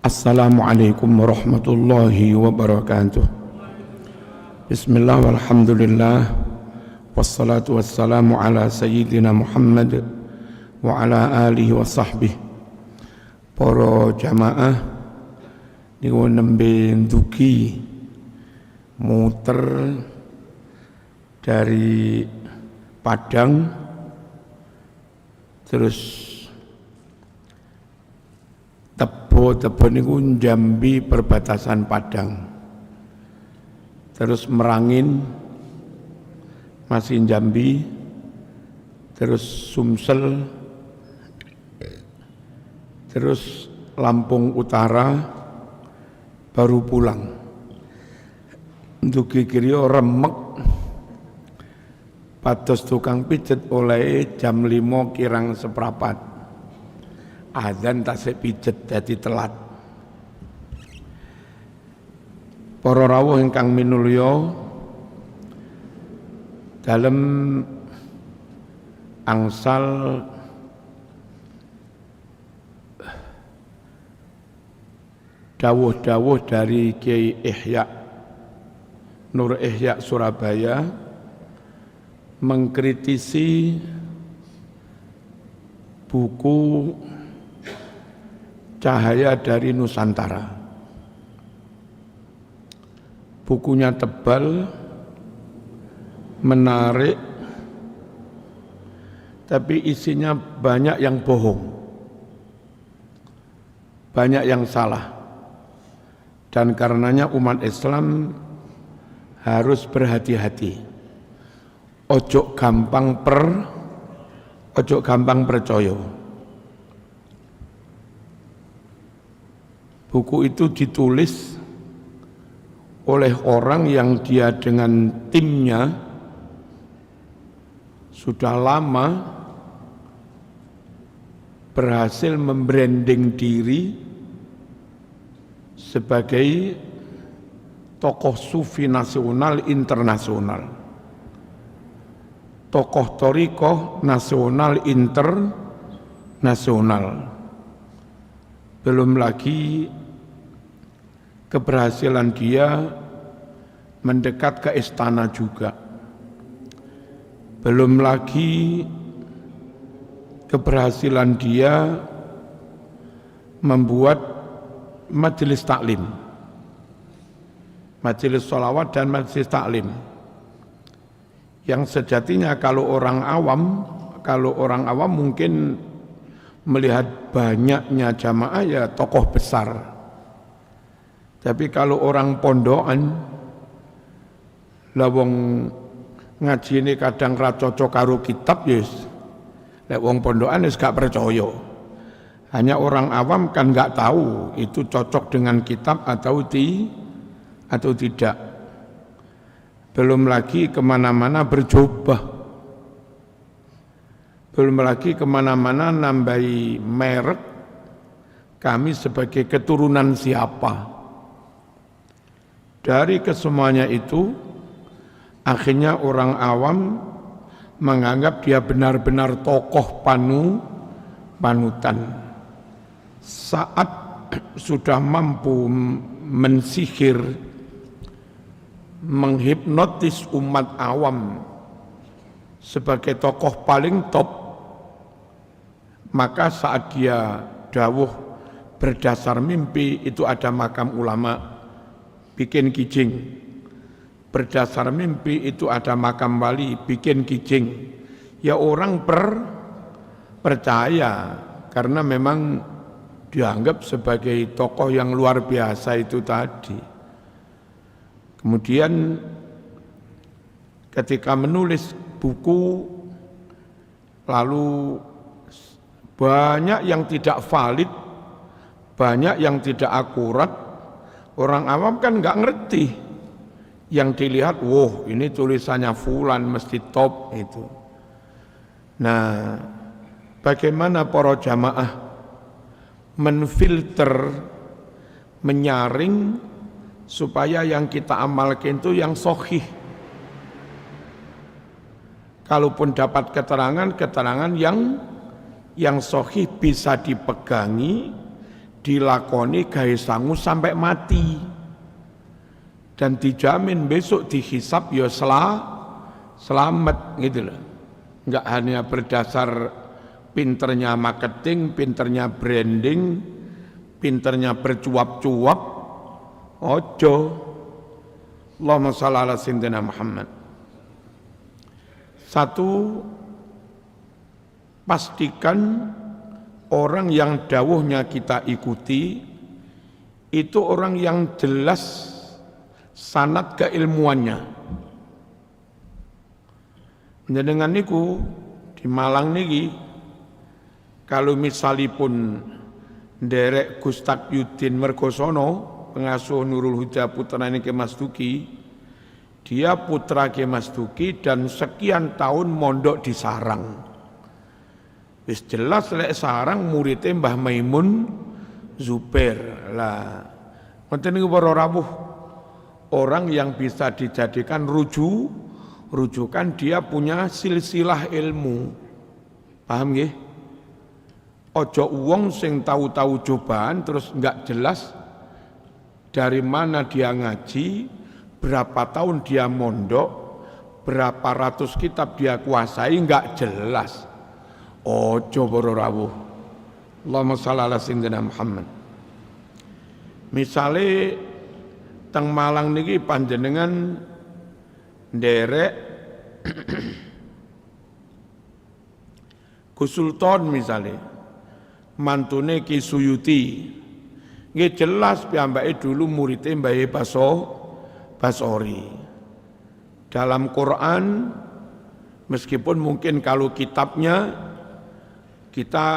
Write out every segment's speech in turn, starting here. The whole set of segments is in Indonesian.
Assalamualaikum warahmatullahi wabarakatuh. Bismillah walhamdulillah wassalatu wassalamu ala sayyidina Muhammad wa ala alihi wa sahbihi. Para jamaah niku nembe ndugi muter dari Padang terus Tebo niku Jambi perbatasan Padang. Terus Merangin masih Jambi, terus Sumsel, terus Lampung Utara baru pulang. Ndugi griya remek pados tukang pijet oleh jam 5 kirang seprapat. Azan tasik pijet dadi telat. Para rawuh ingkang minulya, dalem angsal dawuh-dawuh dari Kiai Ihya Nur Ihya Surabaya mengkritisi buku Cahaya dari Nusantara. Bukunya tebal, menarik, tapi isinya banyak yang bohong, banyak yang salah. Dan karenanya umat Islam harus berhati-hati. Ojo gampang percaya. Buku itu ditulis oleh orang yang dia dengan timnya sudah lama berhasil membranding diri sebagai tokoh sufi nasional internasional, tokoh thariqah nasional internasional. Belum lagi keberhasilan dia mendekat ke istana juga. Belum lagi keberhasilan dia membuat majelis taklim, majelis sholawat dan majelis taklim. Yang sejatinya kalau orang awam mungkin melihat banyaknya jamaah ya tokoh besar. Tapi kalau orang pondokan, lah wong ngaji ini kadang ra cocok karo kitab yes. Lek wong pondokan wis gak percaya. Hanya orang awam kan gak tahu itu cocok dengan kitab atau tidak. Belum lagi kemana-mana berjubah. Belum lagi kemana-mana nambahi merek kami sebagai keturunan siapa. Dari kesemuanya itu, akhirnya orang awam menganggap dia benar-benar tokoh panutan. Saat sudah mampu mensihir, menghipnotis umat awam sebagai tokoh paling top, maka saat dia dawuh berdasar mimpi itu ada makam ulama, bikin kijing. Berdasar mimpi itu ada makam wali, bikin kijing. Ya orang percaya karena memang dianggap sebagai tokoh yang luar biasa itu tadi. Kemudian ketika menulis buku lalu banyak yang tidak valid, banyak yang tidak akurat. Orang awam kan nggak ngerti. Yang dilihat, wow ini tulisannya fulan mesti top itu. Nah, bagaimana para jamaah menfilter, menyaring supaya yang kita amalkan itu yang sahih. Kalaupun dapat keterangan yang sahih bisa dipegangi dilakoni gawe sangu sampai mati. Dan dijamin besok dihisab ya selamat gitu loh. Enggak hanya berdasar pinternya marketing, pinternya branding, pinternya bercuap-cuap. Ojo. Allahumma shalli ala sayyidina Muhammad. Satu, pastikan orang yang dawuhnya kita ikuti itu orang yang jelas sanad keilmuannya. Dengan niku di Malang niki kalau misalipun nderek Gus Takyudin Mergosono, pengasuh Nurul Huda putra ini Mas Duki, dia putra Mas Duki dan sekian tahun mondok di Sarang. Wis jelas lek Sarang muridnya Mbah Maimun Zubair lah. Ngoten niku para rawuh, orang yang bisa dijadikan rujukan dia punya silsilah ilmu. Paham nggih? Ojo wong sing tahu-tahu cobaan terus enggak jelas dari mana dia ngaji, berapa tahun dia mondok, berapa ratus kitab dia kuasai, enggak jelas. Ojo para rawuh. Allahumma shalli ala sayyidina Muhammad. Misale teng Malang niki panjenengan nderek Gus Sultan misalnya mantune Ki Suyuti, nggih jelas piyambake dulu muridé Mbah Basori. Dalam Quran meskipun mungkin kalau kitabnya kita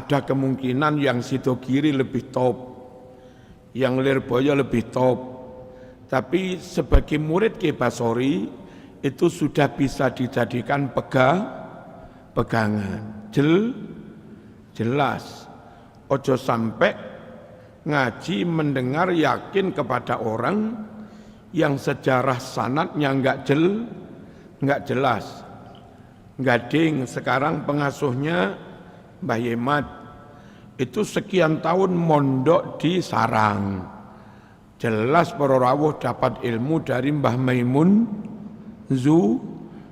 ada kemungkinan yang sido kiri lebih top, yang Lirboyo lebih top, tapi sebagai murid Ki Basori itu sudah bisa dijadikan pegangan. Jelas. Ojo sampai ngaji mendengar yakin kepada orang yang sejarah sanadnya enggak jelas. Gading sekarang pengasuhnya Mbah Yemat itu sekian tahun mondok di Sarang. Jelas para rawuh dapat ilmu dari Mbah Maimun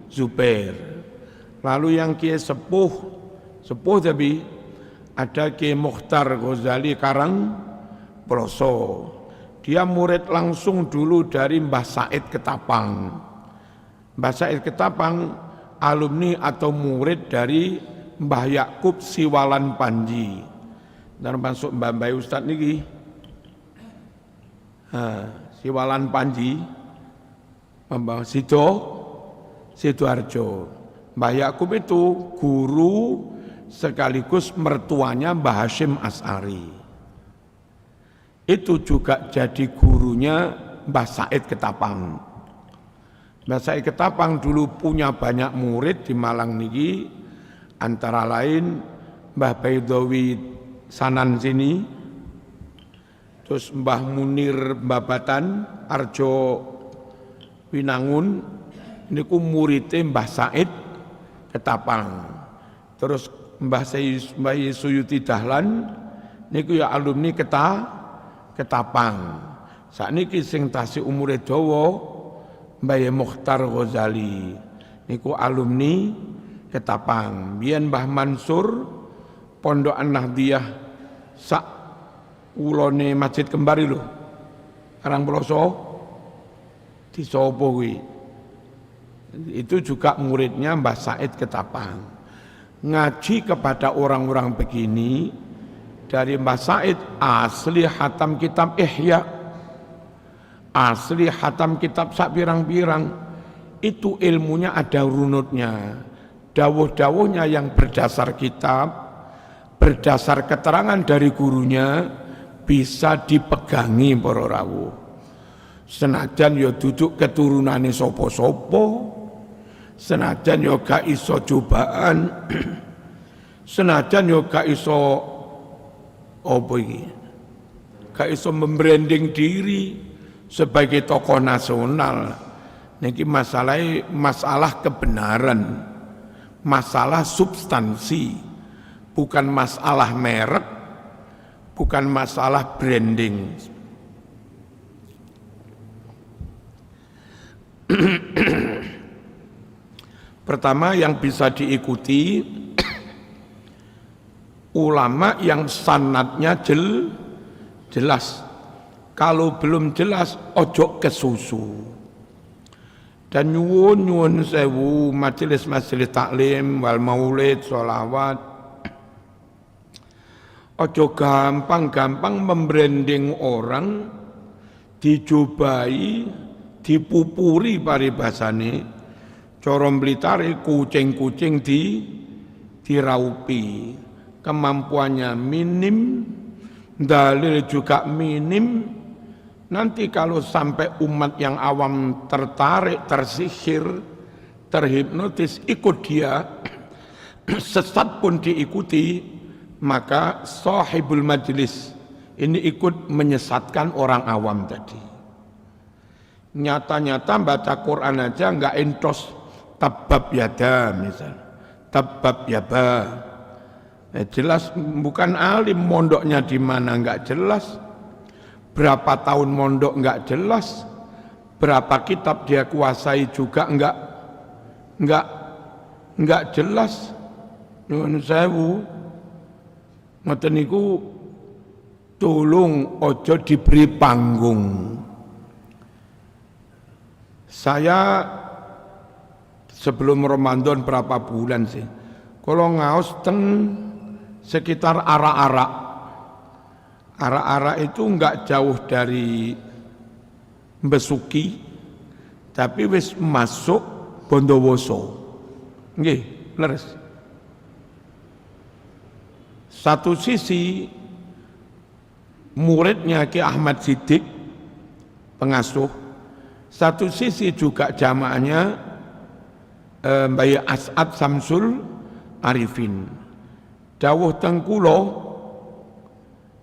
Zubair. Lalu yang Kiai sepuh tapi ada Kiai Mukhtar Ghazali Karang Ploso. Dia murid langsung dulu dari Mbah Said Ketapang. Mbah Said Ketapang alumni atau murid dari Mbah Yakub Siwalan Panji. Dan masuk Mbah Ustadz niki. Siwalan Panji, Mbah Sidoarjo. Mbah Yakub itu guru sekaligus mertuanya Mbah Hashim As'ari. Itu juga jadi gurunya Mbah Said Ketapang. Mbah Said Ketapang dulu punya banyak murid di Malang niki, antara lain Mbah Baidowi Sanan sini, terus Mbah Munir Babatan Arjo Winangun, niku muridnya Mbah Said Ketapang. Terus Mbah Suyuti Dahlan niku ya alumni Ketapang. Sakniki sing tasih umure dawa Mbah Mukhtar Ghazali niku alumni Ketapang. Biyen Mbah Mansur Pondok An-Nahdiyah sak ulone Masjid Kembari lho. Karang Ploso di Sopo kuwi. Itu juga muridnya Mbah Said Ketapang. Ngaji kepada orang-orang begini dari Mbah Said asli hatam kitab Ihya. Asli hatam kitab sak pirang-pirang, itu ilmunya ada runutnya. Dawuh-dawuhnya yang berdasar kitab, berdasar keterangan dari gurunya bisa dipegangi para rawuh. Senajan ya duduk keturunane sapa-sapa, senajan ya gak iso cobaan, senajan ya gak iso apa iki? Gak iso membranding diri sebagai tokoh nasional. Niki masalah kebenaran, masalah substansi, bukan masalah merek, bukan masalah branding. Pertama yang bisa diikuti ulama yang sanadnya jelas. Kalau belum jelas ojo kesusu. Dan nyuwun sewu majelis-majelis taklim wal maulid sholawat ojo gampang-gampang membranding orang, dicobai, dipupuri paribasane, corom blitare kucing-kucing diraupi, kemampuannya minim, dalil juga minim. Nanti kalau sampai umat yang awam tertarik, tersihir, terhipnotis, ikut dia, sesat pun diikuti, maka sahibul majlis ini ikut menyesatkan orang awam tadi. Nyata-nyata baca Quran aja nggak entos, tabab yada misal, tabab yaba. Jelas bukan alim, mondoknya di mana nggak jelas. Berapa tahun mondok nggak jelas, berapa kitab dia kuasai juga nggak jelas. Nuwun sewu, ngoten niku tolong ojo diberi panggung. Saya sebelum Ramadan berapa bulan sih, kalau ngaos teng sekitar arak-arak. Arak-arak itu enggak jauh dari Besuki, tapi wis masuk Bondowoso. Nggih, leres. Satu sisi muridnya Ki Ahmad Siddiq, pengasuh. Satu sisi juga jamaahnya Mbah As'ad Samsul Arifin. Dawuh teng kula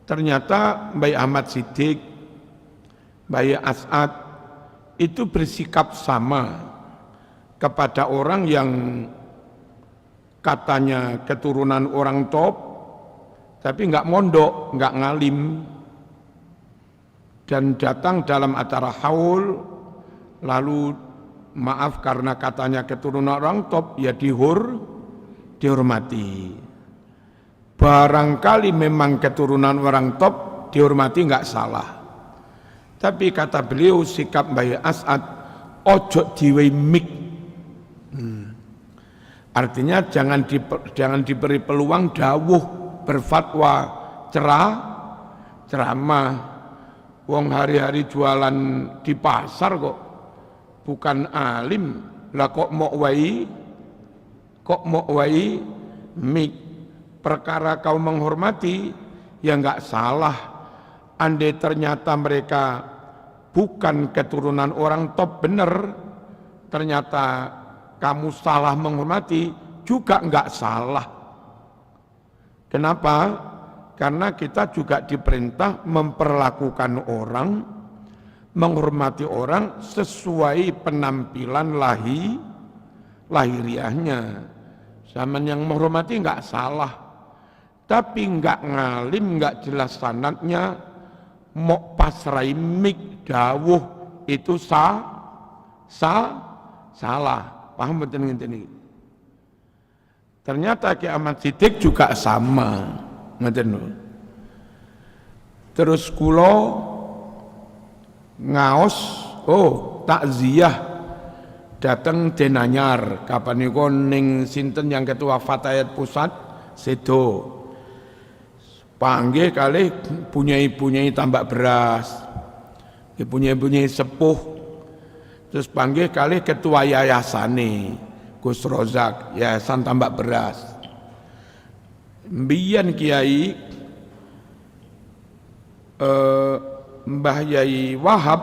ternyata Mbah Ahmad Siddiq, Mbah As'ad itu bersikap sama kepada orang yang katanya keturunan orang top, tapi enggak mondok, enggak ngalim, dan datang dalam acara haul, lalu maaf karena katanya keturunan orang top, ya dihormati. Barangkali memang keturunan orang top, dihormati enggak salah. Tapi kata beliau sikap Mbah As'ad, ojo diwe mik. Artinya jangan diberi peluang dawuh, berfatwa, ceramah. Wong hari-hari jualan di pasar kok, bukan alim. Lah kok mau wai mik. Perkara kau menghormati, ya enggak salah. Andai ternyata mereka bukan keturunan orang top benar, ternyata kamu salah menghormati, juga enggak salah. Kenapa? Karena kita juga diperintah memperlakukan orang, menghormati orang sesuai penampilan lahiriahnya. Zaman yang menghormati enggak salah. Tapi enggak ngalim, enggak jelas sanadnya, mau pasrai mik dawuh itu salah. Paham betul ini? Ternyata Ki Ahmad Siddiq juga sama. Terus kula ngaos, takziah datang Denanyar, kapan niku ning sinten yang ketua Fatayat Pusat sedo. Panggih kali punyai tambak beras, punyai sepuh, terus panggih kali ketua yayasane Gus Rozak, yayasan tambak beras. Mbiyen Kiai Mbah Yai Wahab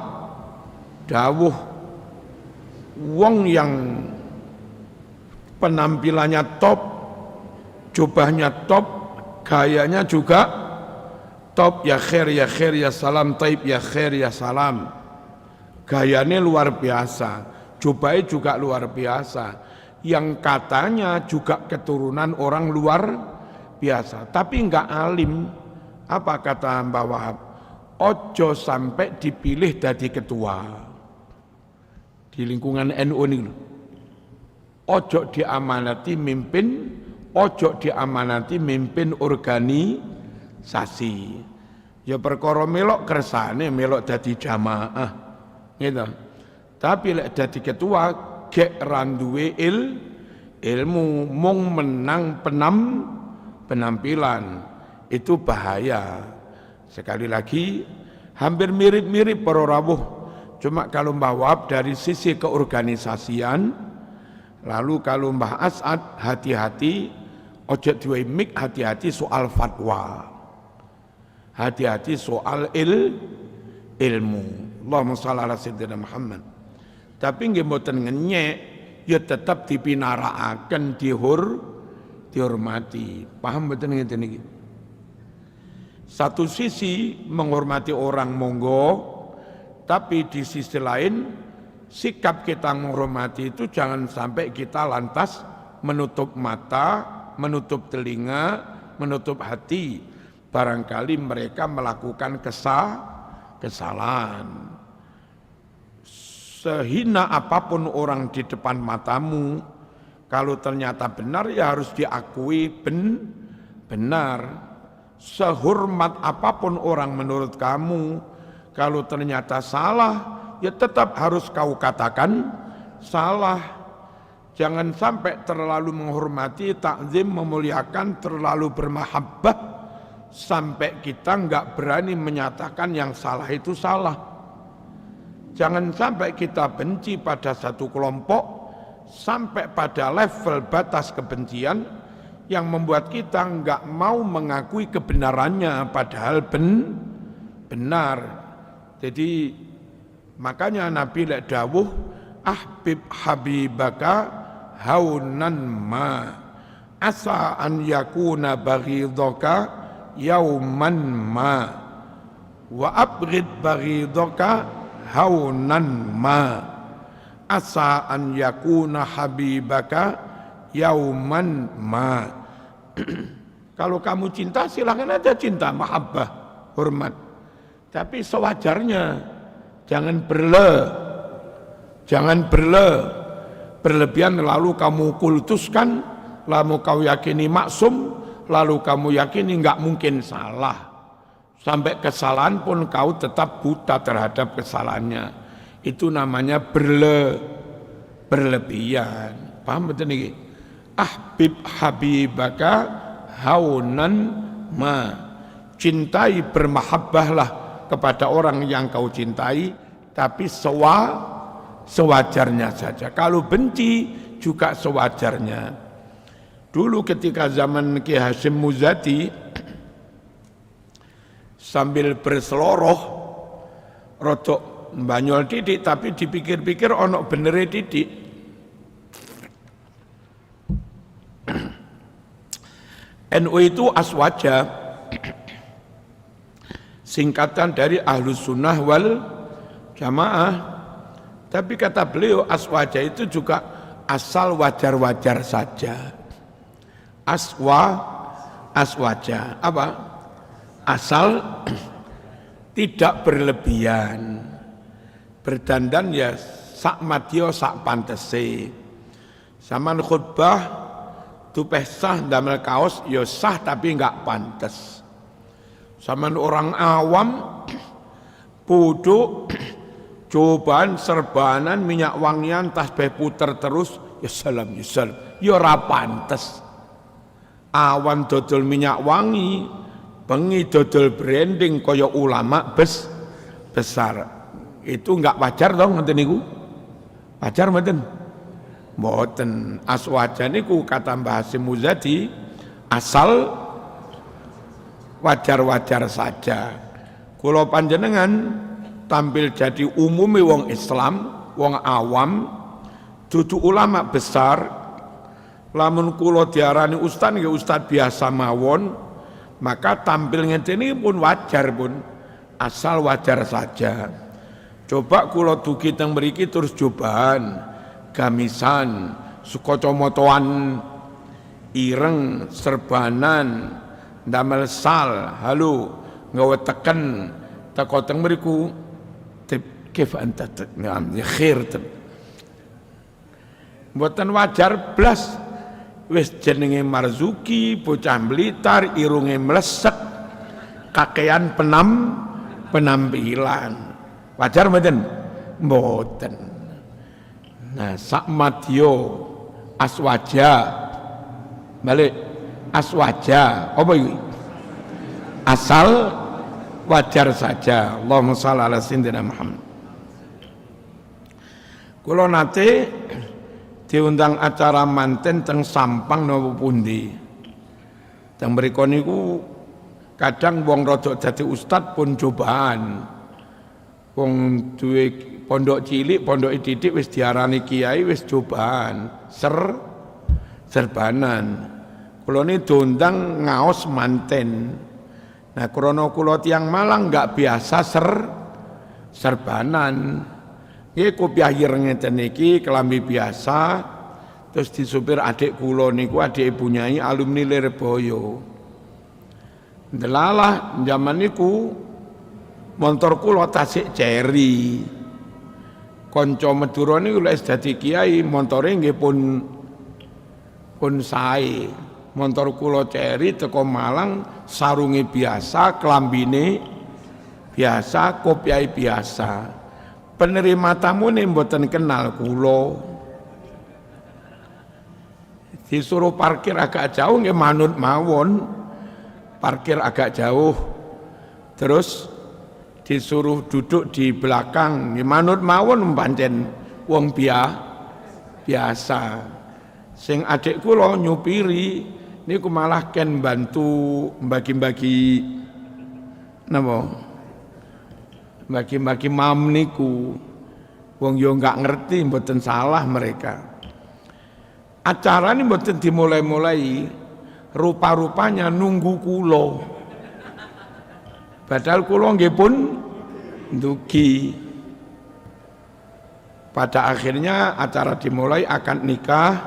dawuh, wong yang penampilannya top, jubahnya top, gayanya juga top, ya khair ya salam, taib ya khair ya salam. Gayanya luar biasa, jubahnya juga luar biasa. Yang katanya juga keturunan orang luar biasa, tapi enggak alim. Apa kata Mbah Wahab? Ojo sampai dipilih jadi ketua di lingkungan NU ini. Ojo diamanati mimpin, ojo diamanati mimpin organisasi. Ya perkara melok kersane, melok dadi jamaah. Gitu. Tapi lek dadi ketua gek randuwe ilmu mung menang penampilan itu bahaya. Sekali lagi hampir mirip-mirip para rawuh. Cuma kalau Mbah Wahab dari sisi keorganisasian, lalu kalau Mbah As'ad hati-hati, ojo duwe mik, hati-hati soal fatwa. Hati-hati soal ilmu. Allahumma shalli ala sayyidina Muhammad. Tapi nggih mboten ngenyek, ya tetap dipinarakaken, dihormati. Paham mboten ngeten iki? Satu sisi menghormati orang monggo, tapi di sisi lain sikap kita menghormati itu jangan sampai kita lantas menutup mata, menutup telinga, menutup hati. Barangkali mereka melakukan kesalahan. Sehina apapun orang di depan matamu, kalau ternyata benar ya harus diakui benar. Sehormat apapun orang menurut kamu, kalau ternyata salah, ya tetap harus kau katakan salah. Jangan sampai terlalu menghormati, takzim, memuliakan, terlalu bermahabbah, sampai kita enggak berani menyatakan yang salah itu salah. Jangan sampai kita benci pada satu kelompok, sampai pada level batas kebencian, yang membuat kita enggak mau mengakui kebenarannya padahal benar. Jadi makanya Nabi lek dawuh ahbib habibaka haunan ma asa an yakuna baghidaka yauman ma wa abghid baghidaka haunan ma asa an yakuna habibaka yauman ma. Kalau kamu cinta silakan aja cinta, mahabbah, hormat. Tapi sewajarnya, jangan berlebihan lalu kamu kultuskan, lalu kau yakini maksum, lalu kamu yakini enggak mungkin salah. Sampai kesalahan pun kau tetap buta terhadap kesalahannya. Itu namanya berlebihan. Paham betul ini? Ahbib habibaka haunan ma. Cintai, bermahabbahlah kepada orang yang kau cintai, tapi sewajarnya saja. Kalau benci juga sewajarnya. Dulu ketika zaman Ki Hasyim Muzadi, sambil berseloroh rodok mbanyol titik, tapi dipikir-pikir ono benere titik. NU itu aswaja, singkatan dari Ahlus Sunnah wal Jamaah. Tapi kata beliau aswaja itu juga asal wajar-wajar saja. Aswaja apa? Asal tidak berlebihan. Berdandan ya sak madya sak pantese. Zaman khutbah tupeh sah damel kaos ya sah tapi enggak pantas. Zaman orang awam bodoh cobaan serbanan minyak wangian tasbih puter terus ya salam ya ora pantes. Awan dodol minyak wangi, bengi dodol branding kaya ulama besar. Itu enggak wajar dong ngoten niku. Wajar mboten? Mboten. Aswaja niku kata Mbah Hasyim Muzadi asal wajar-wajar saja. Kula panjenengan tampil jadi umumi wong Islam, wong awam, dudu ulama besar. Lamun kula diarani ustaz nggih ustaz biasa mawon, maka tampil ngeten iki pun wajar pun, asal wajar saja. Coba kula dugi teng mriki terus cobaan gamisan, sukaca motoan ireng serbanan damel sal halu nggawe teken teko teng mriku kif anta ngam ya khair mboten wajar blas wis jenenge Marzuki bocah Blitar irunge mlesek kakean penampilan wajar mboten mboten. Nah sak madya aswaja balik aswaja apa iki asal wajar saja. Allahumma shalli ala sayyidina Muhammad. Kula nate diundang acara manten teng Sampang napa pundi. Teng mriku niku kadang wong rada dadi ustad pun cobaan. Wong duwe pondok cilik, pondok didik wis diarani kiai wis cobaan. Serbanan. Kula ni diundang ngaos manten. Nah, krana kula tiyang Malang enggak biasa serbanan. Nggih kopiah ireng ngeten iki kelambi biasa terus disupir adik kula niku adik Ibu Nyai alumni Lirboyo. Delalah zaman niku montor kula tasik ceri. Kanca Madura niku lek dadi kiai montore nggih pun sae. Montor kula ceri teko Malang sarunge biasa, klambine biasa, kopiah biasa. Penerima tamu nih mboten kenal kula. Disuruh parkir agak jauh nggih manut mawon. Parkir agak jauh. Terus disuruh duduk di belakang nggih manut mawon pancen wong biasa. Sing adik kula nyupiri niku malah ken bantu bagi-bagi napa? Bagi-bagi mam niku wong yo enggak ngerti mboten salah mereka. Acara ini mboten dimulai-mulai rupa-rupanya nunggu kula. Padahal kula nggih pun ndugi. Pada akhirnya acara dimulai akad nikah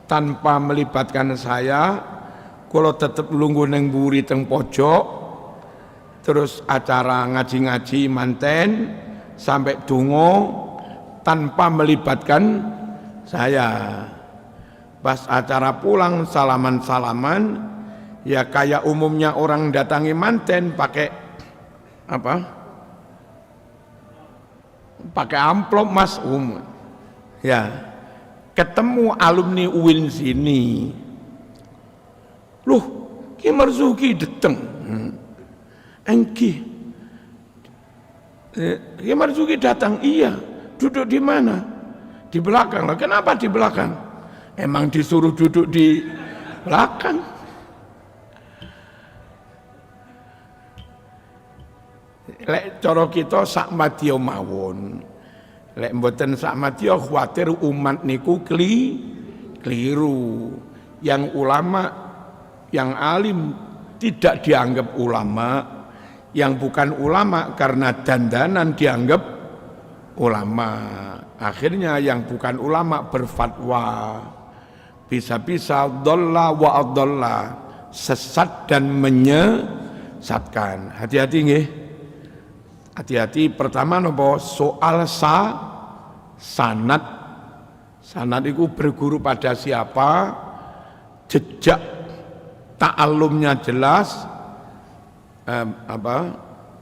tanpa melibatkan saya. Kula tetep lungguh nang mburi teng pojok. Terus acara ngaji-ngaji manten sampai dungo tanpa melibatkan saya. Pas acara pulang salaman-salaman ya kayak umumnya orang datangi manten pakai apa? Pakai amplop Mas Ya. Ketemu alumni UIN sini. Loh, Ki Marzuki dateng. Engki, Ki Marzuki datang, iya. Duduk di mana? Di belakang. Lah, kenapa di belakang? Emang disuruh duduk di belakang. Lek cara kita sak madya mawon. Lek mboten sak madya khawatir umat niku keliru. Yang ulama, yang alim tidak dianggap ulama. Yang bukan ulama karena dandanan dianggap ulama. Akhirnya yang bukan ulama berfatwa. Bisa-bisa dhalla wa adalla, sesat dan menyesatkan. Hati-hati nggih. Hati-hati. Pertama nopo soal sanad. Sanad itu berguru pada siapa? Jejak ta'allumnya jelas.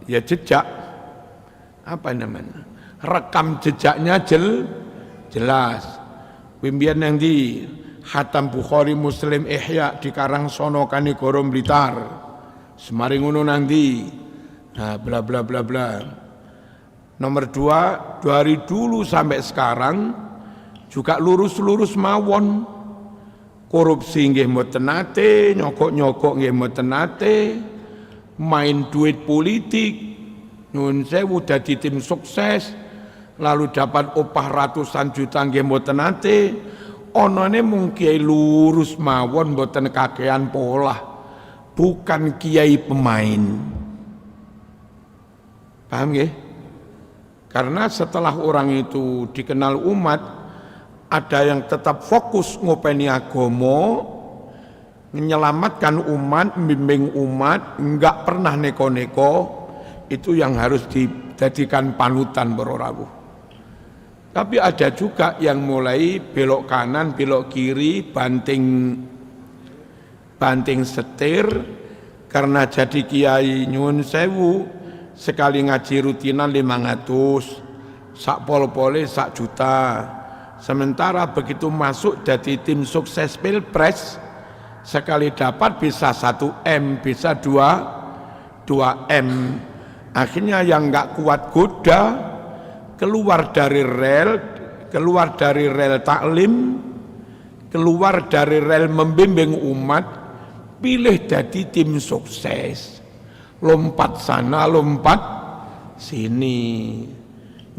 Jejak apa namanya, rekam jejaknya jelas. Pimpinan yang di Hatam Bukhari Muslim Ihya di Karangsono Kanigoro Blitar semaring ngono nang ndi, nah bla bla bla bla. Nomor 2, dari dulu sampai sekarang juga lurus mawon. Korupsi nggih mboten nate, nyogok nggih mboten nate. Main duit politik, nyuwun sewu dadi tim sukses, lalu dapat upah ratusan juta nggih mboten nate, onone mung kiai lurus mawon mboten kakean pola, bukan kiai pemain. Paham nggih? Karena setelah orang itu dikenal umat, ada yang tetap fokus ngopeni agama, menyelamatkan umat, membimbing umat, enggak pernah neko-neko, itu yang harus dijadikan panutan berorabu. Tapi ada juga yang mulai belok kanan, belok kiri, banting setir, karena jadi kiai nyuwun sewu, sekali ngaji rutinan 500, sak pol-pole sak juta. Sementara begitu masuk jadi tim sukses Pilpres, sekali dapat bisa 1 M, bisa 2 M. Akhirnya yang enggak kuat goda, keluar dari rel taklim, keluar dari rel membimbing umat, pilih jadi tim sukses, lompat sana lompat sini.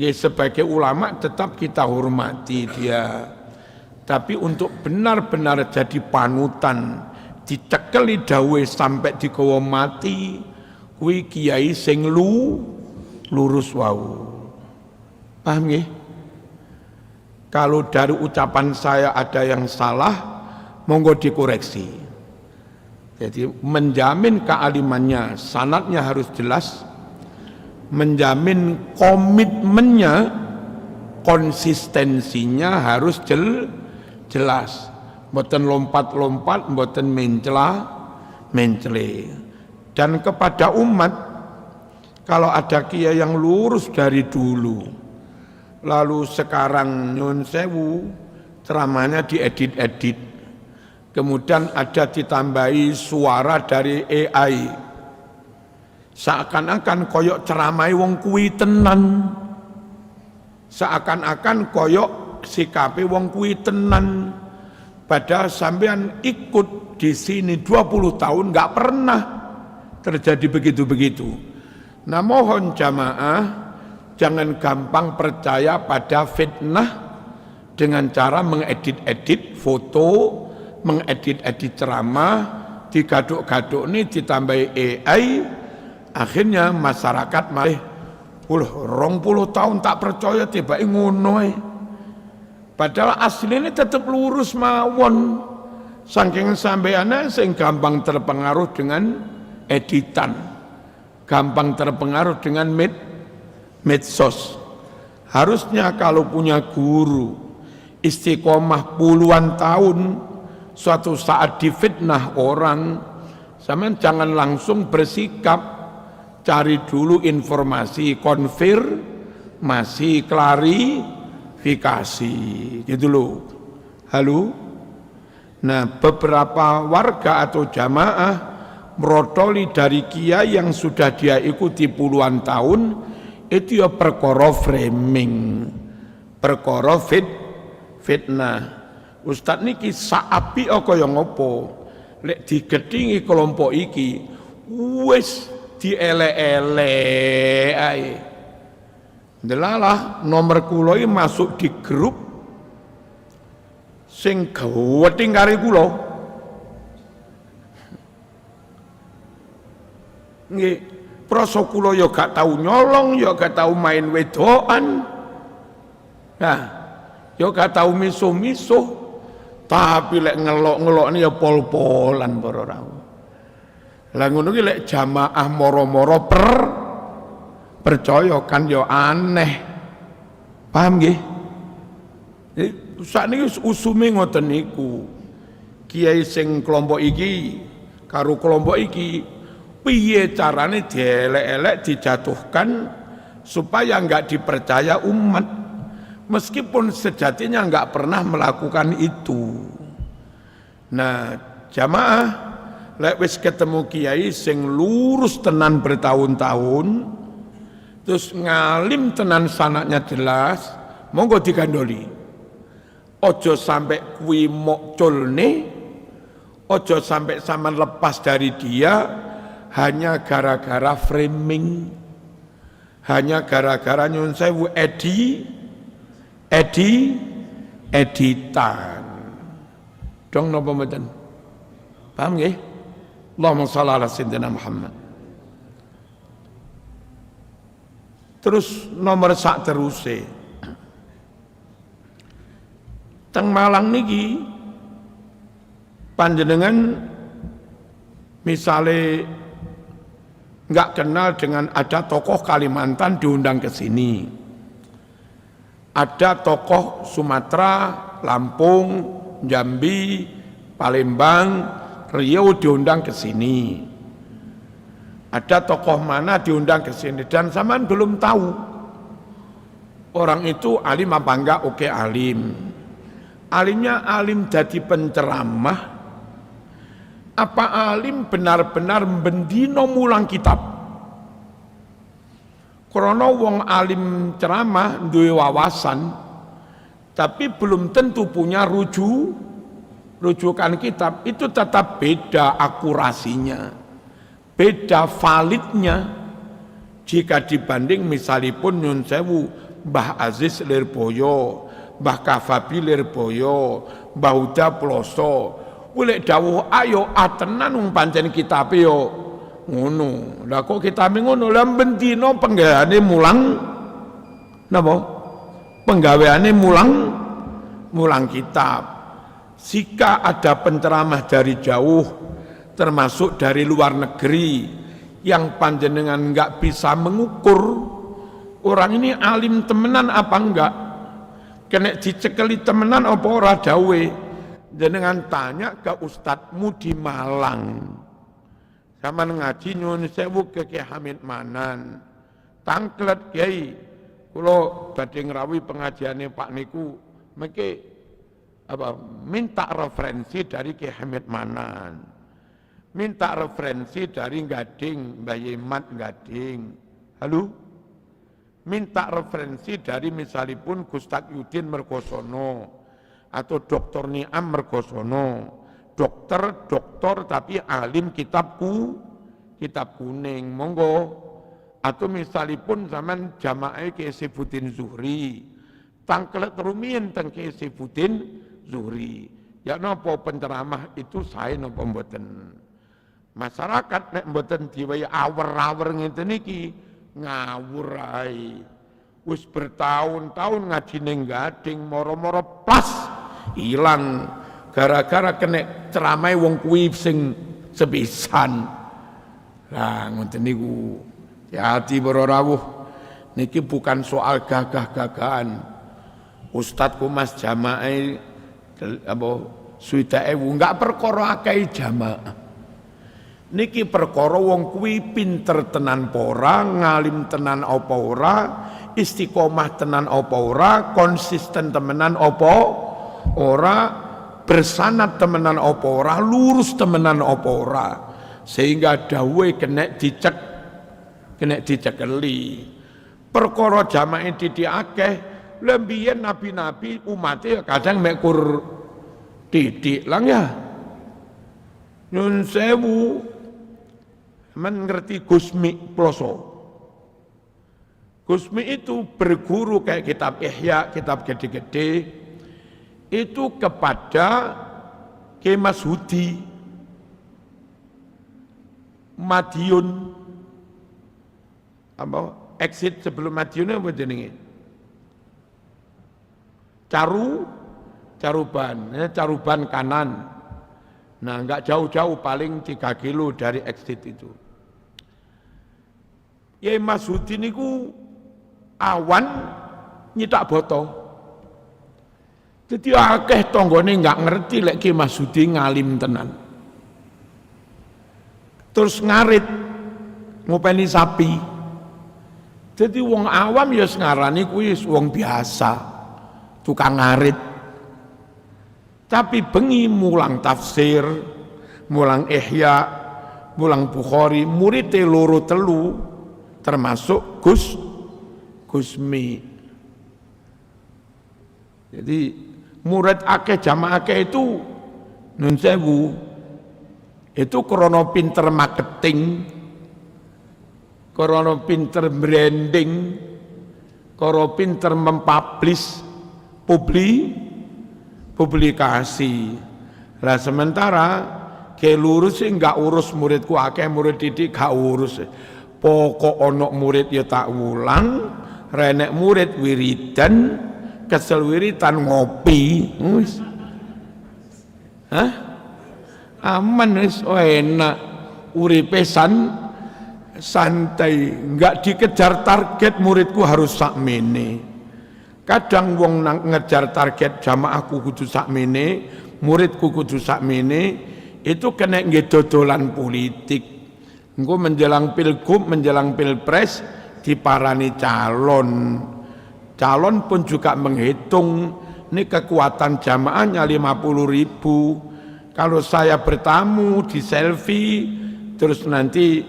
Ya, sebagai ulama tetap kita hormati dia, tapi untuk benar-benar jadi panutan, dicekeli dawe sampai digawa mati, kuwi kiai sing lurus wau. Paham ya? Kalau dari ucapan saya ada yang salah, monggo dikoreksi. Jadi menjamin kealimannya, sanadnya harus jelas, menjamin komitmennya, konsistensinya harus jelas. Mboten lompat-lompat, mboten mencela. Dan kepada umat, kalau ada kiai yang lurus dari dulu, lalu sekarang nyun sewu ceramahnya diedit-edit, kemudian ada ditambahi suara dari AI, seakan-akan koyok ceramai wong kuwi tenan, seakan-akan koyok sikapi wong kuwi tenan, padahal sampean ikut di sini 20 tahun nggak pernah terjadi begitu-begitu. Nah, mohon jamaah jangan gampang percaya pada fitnah dengan cara mengedit-edit foto, mengedit-edit ceramah, digaduk-gaduk ini ditambahi AI, akhirnya masyarakat malah 20 tahun tak percaya tiba ngono. Padahal aslinya tetap lurus mawon. Saking sampeana sing gampang terpengaruh dengan editan, gampang terpengaruh dengan medsos. Harusnya kalau punya guru istiqomah puluhan tahun, suatu saat difitnah orang, sampean jangan langsung bersikap, cari dulu informasi, konfirmasi, klarifikasi, gitu loh. Halo? Nah, beberapa warga atau jamaah merotoli dari kiai yang sudah dia ikuti puluhan tahun, itu ya perkara framing, perkara fitnah. Ustadz niki saapi kaya ngopo, lek digedhingi kelompok iki wis dielek-elek ae. Delalah nomor kula iki masuk di grup sing gaweding karo kula. Nggih, prasa kula ya gak tau nyolong, ya gak tau main wedokan. Nah, ya gak tau misuh-misuh, tapi lek ngelok-ngelok ini ya pol-polan para rawuh. Lah ngono ki lek jamaah moro-moro percaya kan ya aneh. Paham nggih? Sakniki usume ngoten niku. Kiai sing kelompok iki karo kelompok iki piye carane dielek-elek, dijatuhkan supaya enggak dipercaya umat, meskipun sejatinya enggak pernah melakukan itu. Nah, jamaah lek wis ketemu kiai sing lurus tenan bertahun-tahun, terus ngalim tenan sanaknya jelas, monggo digandoli. Ojo sampai kuwi mokculne, ojo sampai sampean lepas dari dia hanya gara-gara framing, hanya gara-gara nyun sewu editan. Dong napa mboten? Paham nggih? Allahumma shalli ala sayyidina Muhammad. Terus nomor sak teruse. Teng Malang niki panjenengan Misalnya nggak kenal dengan ada tokoh Kalimantan diundang ke sini, ada tokoh Sumatera, Lampung, Jambi, Palembang, Riau diundang ke sini, ada tokoh mana diundang ke sini, dan sampean belum tahu orang itu alim apa enggak. Oke, alim. Alimnya alim jadi penceramah, apa alim benar-benar bendino mulang kitab? Karena wong alim ceramah duwe wawasan, tapi belum tentu punya rujukan kitab, itu tetap beda akurasinya, beda validnya jika dibanding misalipun nyun sewu Mbah Aziz Lirboyo, Mbah Kafabi Lirboyo, Mbah Huda Ploso, boleh dawuh ayo atenan pancen kitab yo ngono. Lah kok kitab ngono, lah bendino penggaweane mulang napa? Penggaweane mulang kitab. Jika ada penceramah dari jauh, termasuk dari luar negeri, yang panjenengan enggak bisa mengukur orang ini alim temenan apa enggak, kena dicekeli temenan apa ora dawe, jenengan tanya ke ustadzmu di Malang, sama ngaji nyun sewu ke Kiai Hamid Manan, tangklet Kiai, kulo badhe ngrawi pengajiane Pak niku, mengke minta referensi dari Kiai Hamid Manan, minta referensi dari Gading, Mbah Yemat Gading, halo, minta referensi dari misalipun Gustad Yudin Mergosono atau Dr. Niam Mergosono, dokter tapi alim kitab kuning, monggo. Atau misalipun zaman jamaah Kiai Saifuddin Zuhri, tangklet rumiyin teng Kiai Saifuddin Zuhri, ya napa penceramah itu saya napa mboten? Masyarakat nek mboten diwai awer-awer ngeten iki ngawur ae. Wis bertahun-tahun ngaji ning Gading, moro-moro plas ilang gara-gara kena ceramai wong kuwi sing sepisan. Lah ngoten niku. Hati para rawuh, niki bukan soal gagah-gagahan. Ustadku Mas jamaah suwida ewu enggak perkara akeh jamaah. Niki perkara wong kuwi pinter tenan apa ora, ngalim tenan apa ora, istiqomah tenan apa ora, konsisten temenan apa ora, bersanad temenan apa ora, lurus temenan apa ora, sehingga dawuhe kena dicekeli. Perkara jamaah didik akeh, lembiyen nabi-nabi umatnya kadang mekur didik lang ya. Nyun sewu mengerti Gusmi Ploso. Gusmi itu berguru kayak kitab Ihya, kitab gede-gede itu kepada Kiai Mas Hudi Madiun, exit sebelum Madiun apa jenenge? Caruban kanan. Nah, enggak jauh-jauh, paling 3 kilo dari exit itu. Ya Mas Hudi niku awan nyitak boto. Jadi akeh tanggane enggak ngerti lek Ki Mas Hudi ngalim tenan. Terus ngarit ngopeni sapi. Jadi wong awam ya ngarani kuwi wong biasa, tukang ngarit. Tapi bengi mulang tafsir, mulang Ihya, mulang Bukhari, muridé loro telu termasuk Gusmi. Jadi murid akeh jamaah akeh itu nun sewu itu krana pinter marketing, krana pinter branding, krana pinter mempublish publikasi. Lah sementara ke lurus enggak urus muridku akeh, murid didik gak urus. Pokok ono murid ya tak wulang, renek murid wiridan, kesel wiridan ngopi. Wis. Hah? Aman wis enak. uripe santai, enggak dikejar target muridku harus sakmene. Kadang wong ngejar target jamaahku kudu sakmene, muridku kudu sakmene, itu kena nggih dodolan politik. Engko menjelang pilgub, menjelang pilpres diparani calon. Calon pun juga menghitung ini kekuatan jamaahnya 50.000. Kalau saya bertamu di selfie, terus nanti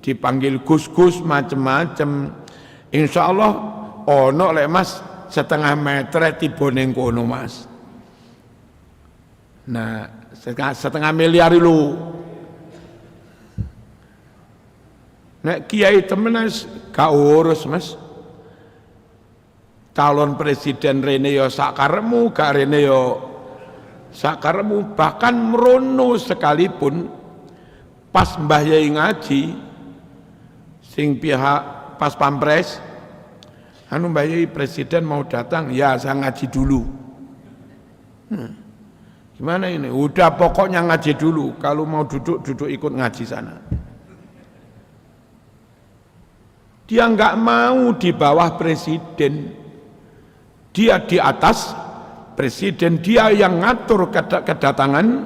dipanggil gus-gus macem-macem, insya Allah ono lek mas setengah meter tiba ning kono mas. Nah setengah miliar lu. Nek kiai temen gak urus mas. Calon presiden rene yo sakaremu, gak rene yo sakaremu. Bahkan merono sekalipun pas Mbah Yai ngaji sing pihak pas pampres, anu Mbah Yai presiden mau datang, ya saya ngaji dulu. Gimana ini? Udah pokoknya ngaji dulu, kalau mau duduk ikut ngaji sana. Dia nggak mau di bawah presiden, dia di atas presiden, dia yang ngatur kedatangan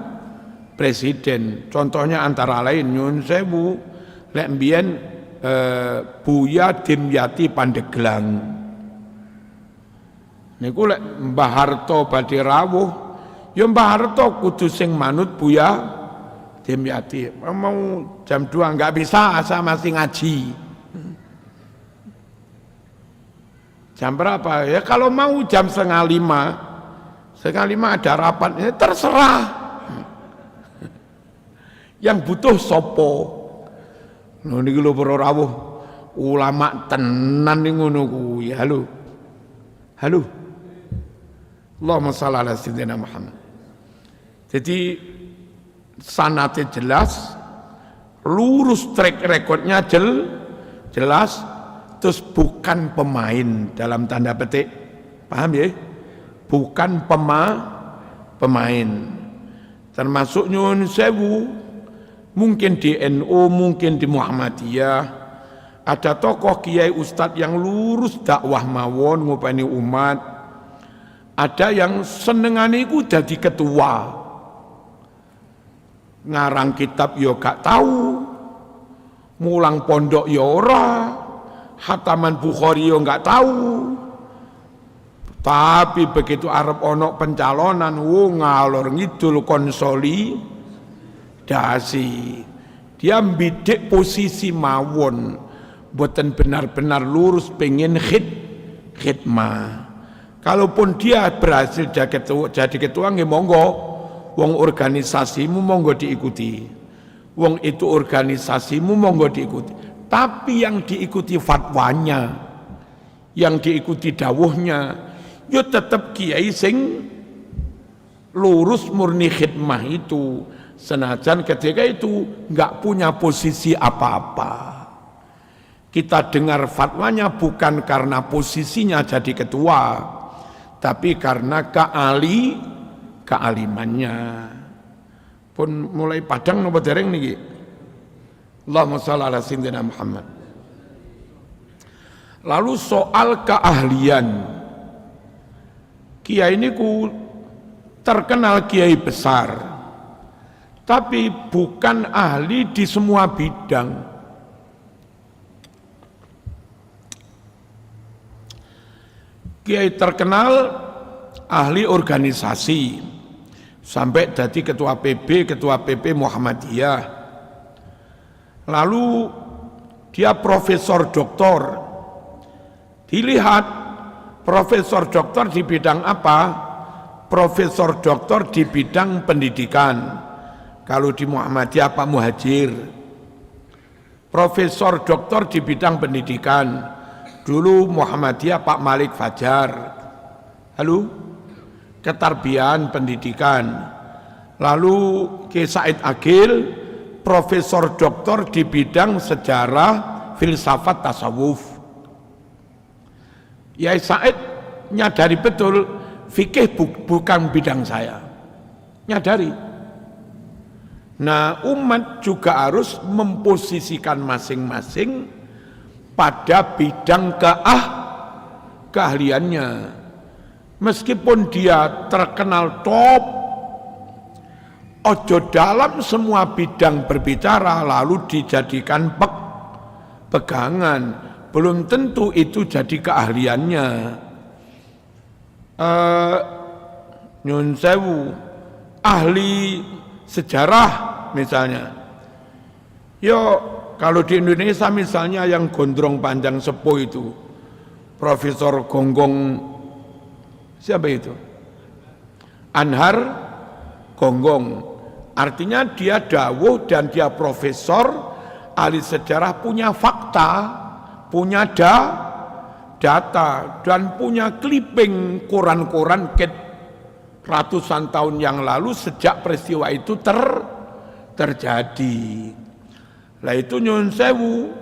presiden. Contohnya antara lain nyun sewu lek mbiyen Buya Dimyati Pandeglang niku lek Mbah Harto badhe rawuh ya Mbah Harto kudu sing manut Buya Dimyati. Mau jam 2 nggak bisa, saya masih ngaji. Jam berapa? Ya kalau mau jam 4:30. 4:30 ada rapat, ya terserah. Yang butuh sopo. Lho niki lho para rawuh ulama tenan ning ngono kuwi. Halo. Halo. Allahumma shalli ala sayyidina Muhammad. Jadi sanate jelas, lurus track recordnya jelas, terus bukan pemain dalam tanda petik, paham ya? Bukan pemain. Termasuk nyuwun sewu, mungkin di NU, mungkin di Muhammadiyah, ada tokoh kiai ustadz yang lurus dakwah mawon ngopeni umat, ada yang senengane iku dadi ketua, ngarang kitab yo gak tahu, mulang pondok yo ora, khataman Bukhari yo nggak tahu, tapi begitu arep ono pencalonan, ngalor ngidul konsolidasi, dia bidik posisi mawon, buatan benar-benar lurus pengen khidmah. Kalaupun dia berhasil jadi ketua, nggih monggo, wong organisasimu monggo diikuti, wong itu organisasimu monggo diikuti. Tapi yang diikuti fatwanya, yang diikuti dawuhnya, yo tetap kiai sing lurus murni khidmah itu, senajan ketika itu nggak punya posisi apa-apa. Kita dengar fatwanya bukan karena posisinya jadi ketua, tapi karena kealimannya. Pun mulai padang nopo dereng niki. Allahumma shalli ala sayyidina Muhammad. Lalu soal keahlian, kiai ini terkenal kiai besar, tapi bukan ahli di semua bidang. Kiai terkenal ahli organisasi, sampai jadi ketua PP Muhammadiyah. Lalu dia profesor doktor. Dilihat profesor doktor di bidang apa? Profesor doktor di bidang pendidikan. Kalau di Muhammadiyah Pak Muhajir. Profesor doktor di bidang pendidikan. Dulu Muhammadiyah Pak Malik Fajar. Halo? Ketarbian pendidikan. Lalu Ki Said Agil, profesor doktor di bidang sejarah, filsafat, tasawuf. Yai Said nyadari betul fikih bukan bidang saya. Nyadari. Nah, umat juga harus memposisikan masing-masing pada bidang keahliannya. Meskipun dia terkenal top, ojo dalam semua bidang berbicara lalu dijadikan pegangan. Belum tentu itu jadi keahliannya. Nyun sewu, ahli sejarah misalnya. Yo, kalau di Indonesia misalnya yang gondrong panjang sepuh itu, Profesor Gonggong, siapa itu? Anhar Gonggong. Artinya dia dawuh dan dia profesor, ahli sejarah, punya fakta, punya data, dan punya clipping koran-koran ratusan tahun yang lalu sejak peristiwa itu terjadi. Lah itu nyun sewu,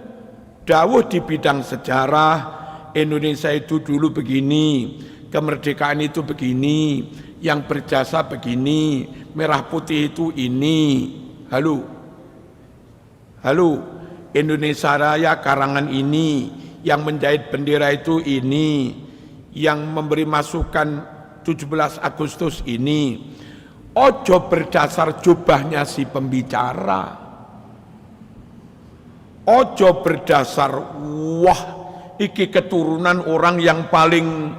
dawuh di bidang sejarah, Indonesia itu dulu begini, kemerdekaan itu begini, yang berjasa begini, merah putih itu ini. Halo, Indonesia Raya karangan ini, yang menjahit bendera itu ini, yang memberi masukan 17 Agustus ini. Ojo berdasar jubahnya si pembicara, ojo berdasar wah iki keturunan orang yang paling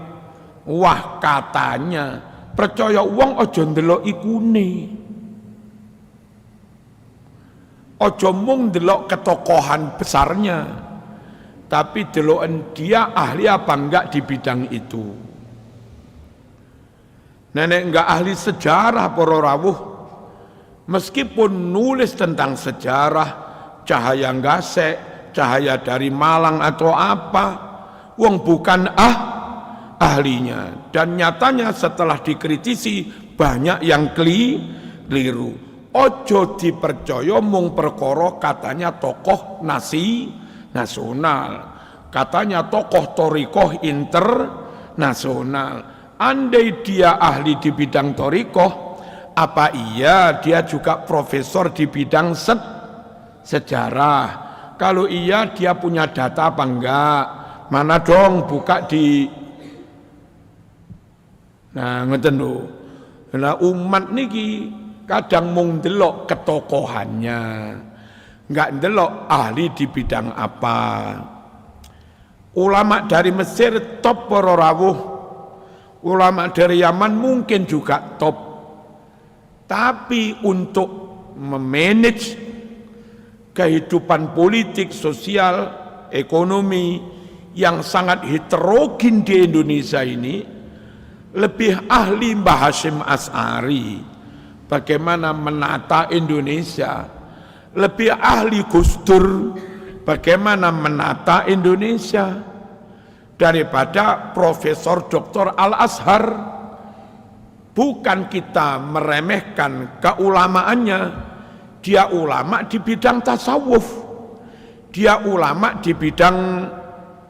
wah katanya. Percaya wong ojo ndelok ikune, ojo mung ndelok ketokohan besarnya, tapi deloken dia ahli apa enggak di bidang itu. Nenek enggak ahli sejarah para rawuh, meskipun nulis tentang sejarah, Cahaya Ngasek, Cahaya dari Malang atau apa, wong bukan ahlinya. Dan nyatanya setelah dikritisi banyak yang keliru. Ojo dipercaya mung perkara katanya tokoh nasional, katanya tokoh torikoh internasional. Andai dia ahli di bidang torikoh, apa iya dia juga profesor di bidang sejarah? Kalau iya dia punya data apa enggak? Mana dong buka di. Nah ngeten lho. Nah umat niki kadang mung ndelok ketokohannya, enggak ndelok ahli di bidang apa. Ulama dari Mesir top para rawuh, ulama dari Yaman mungkin juga top, tapi untuk memanage kehidupan politik, sosial, ekonomi yang sangat heterogen di Indonesia ini, lebih ahli Mbah Hasyim Asy'ari bagaimana menata Indonesia, lebih ahli Gus Dur bagaimana menata Indonesia daripada Profesor Dr. Al-Azhar. Bukan kita meremehkan keulamaannya, dia ulama di bidang tasawuf, dia ulama di bidang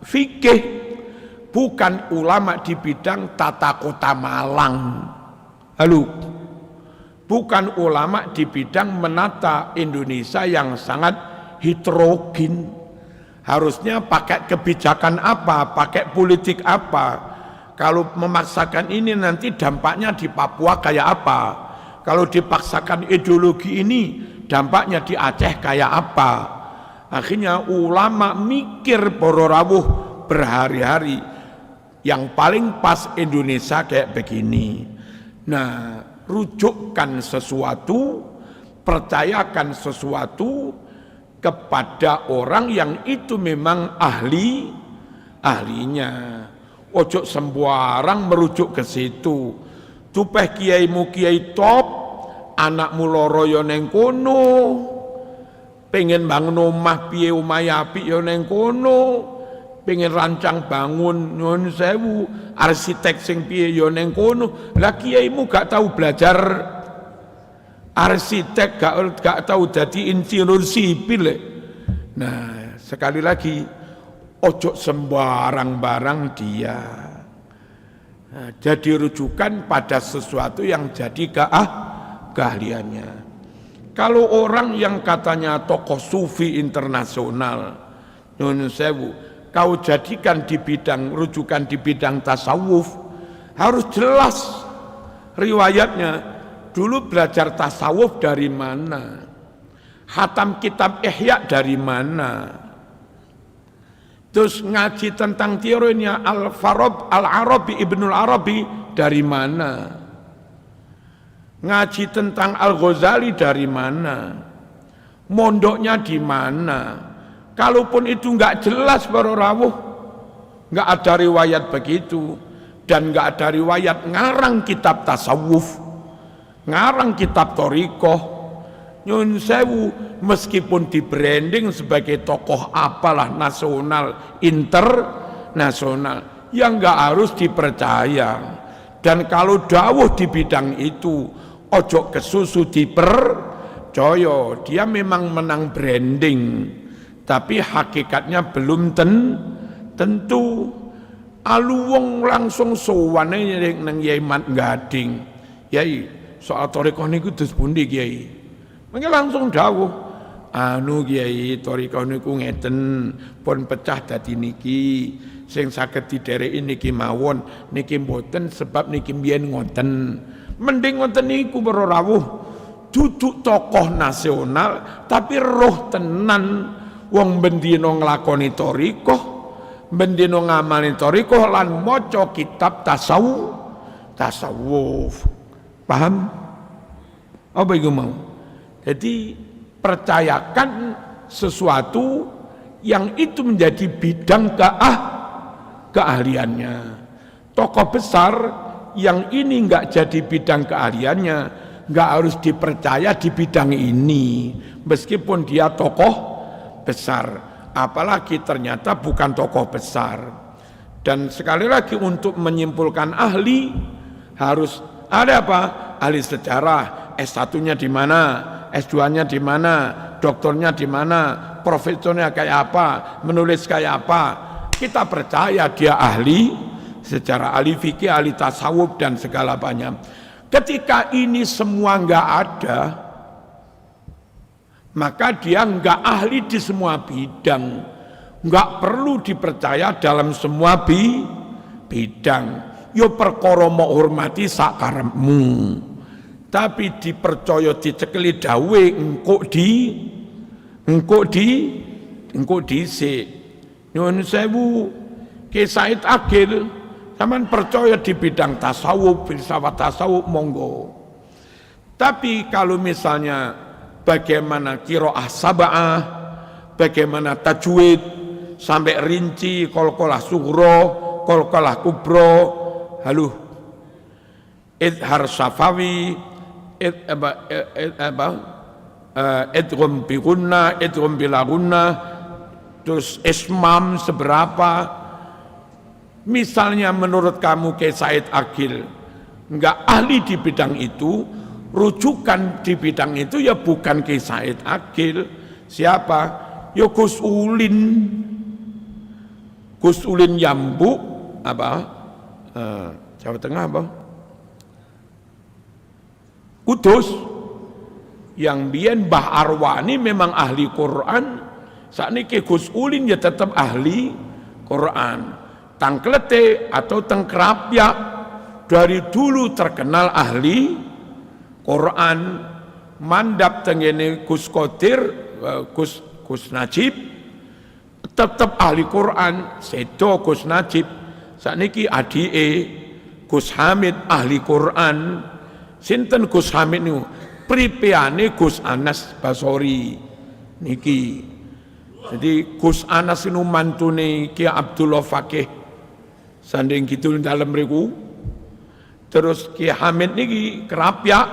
fikih, bukan ulama di bidang tata kota Malang. Halo, bukan ulama di bidang menata Indonesia yang sangat heterogen. Harusnya pakai kebijakan apa, pakai politik apa. Kalau memaksakan ini nanti dampaknya di Papua kayak apa. Kalau dipaksakan ideologi ini dampaknya di Aceh kayak apa. Akhirnya ulama mikir para rawuh berhari-hari, yang paling pas Indonesia kayak begini. Nah, rujukkan sesuatu, percayakan sesuatu kepada orang yang itu memang ahlinya. Ojo sembarang merujuk ke situ. Tupeh kiaimu kiai top, anakmu loro yo neng kono, pengen bangun omah piye omahe apik yo neng kono, pengen rancang bangun nyun sewu, arsitek sing piye yo neng kono. Lah kiaimu gak tahu belajar arsitek, gak tahu jadi insinyur sipil. Nah sekali lagi ojo sembarang barang dia. Nah, jadi rujukan pada sesuatu yang jadi keahliannya. Kalau orang yang katanya tokoh sufi internasional, nyun sewu, kau jadikan di bidang rujukan di bidang tasawuf, harus jelas riwayatnya. Dulu belajar tasawuf dari mana? Khatam kitab Ihya dari mana? Terus ngaji tentang teorinya Al-Arabi Ibnul Arabi dari mana? Ngaji tentang Al-Ghazali dari mana? Mondoknya di mana? Kalaupun itu enggak jelas para rawuh, enggak ada riwayat begitu, dan enggak ada riwayat ngarang kitab tasawuf, ngarang kitab thariqah. Nyun sewu, meskipun di branding sebagai tokoh apalah nasional, internasional, yang enggak harus dipercaya. Dan kalau dawuh di bidang itu ojo kesusu dipercaya, dia memang menang branding, tapi hakikatnya belum tentu. Aluwong langsung sowane nang Yai Mat Gading, Yai soal thariqah niku dus pundi Kiai? Mengke langsung dawuh, anu Kiai, thariqah niku ngeten, pun pecah dadi niki, sing saged didhereki niki mawon, niki mboten sebab niki mbiyen ngoten. Mending ngoten niku para rawuh, duduk tokoh nasional tapi roh tenan. Wong bendino nglakoni thariqah, bendino ngamali thariqah lan maca kitab tasawuf. Paham? Apa iku mau? Jadi percayakan sesuatu yang itu menjadi bidang keahliannya. Tokoh besar yang ini enggak jadi bidang keahliannya, enggak harus dipercaya di bidang ini, meskipun dia tokoh besar, apalagi ternyata bukan tokoh besar. Dan sekali lagi untuk menyimpulkan ahli harus ada apa? Ahli sejarah, S1-nya di mana, S2-nya di mana, doktornya di mana, profesornya kayak apa, menulis kayak apa. Kita percaya dia ahli secara ahli fikih, ahli tasawuf dan segala banyak. Ketika ini semua enggak ada, maka dia enggak ahli di semua bidang, enggak perlu dipercaya dalam semua bidang. Yo perkara mau hormati sak karepmu, tapi dipercaya dicekeli dawe engko dhisik. Nyuwun sewu, Ki Said Agil, sampean percaya di bidang tasawuf, filsafat tasawuf monggo. Tapi kalau misalnya bagaimana qiraah sab'ah, bagaimana tajwid sampai rinci, qalqalah sughra, qalqalah kubra, haluh idhar syafawi, idgham bi gunnah, idgham bila gunnah, terus ismam seberapa. Misalnya menurut kamu Ki Said Agil enggak ahli di bidang itu, rujukan di bidang itu ya bukan Ki Said Agil. Siapa? Ya Gus Ulin. Gus Ulin Yambu apa? Jawa Tengah apa? Kudus. Yang biyen Mbah Arwani memang ahli Quran. Sakniki Gus Ulin ya tetap ahli Quran. Tangklete atau Tengkrapyak dari dulu terkenal ahli Quran. Mandap tengene Gus Qadir, Gus Najib tetap ahli Quran. Sedo Gus Najib, sakniki adike Gus Hamid ahli Quran. Sinten Gus Hamid niku? Pripeane Gus Anas Basori niki. Jadi Gus Anas itu mantune Ki Abdullah Fakih sanding gitu dalam mriku. Terus Ki Hamid niki Krapyak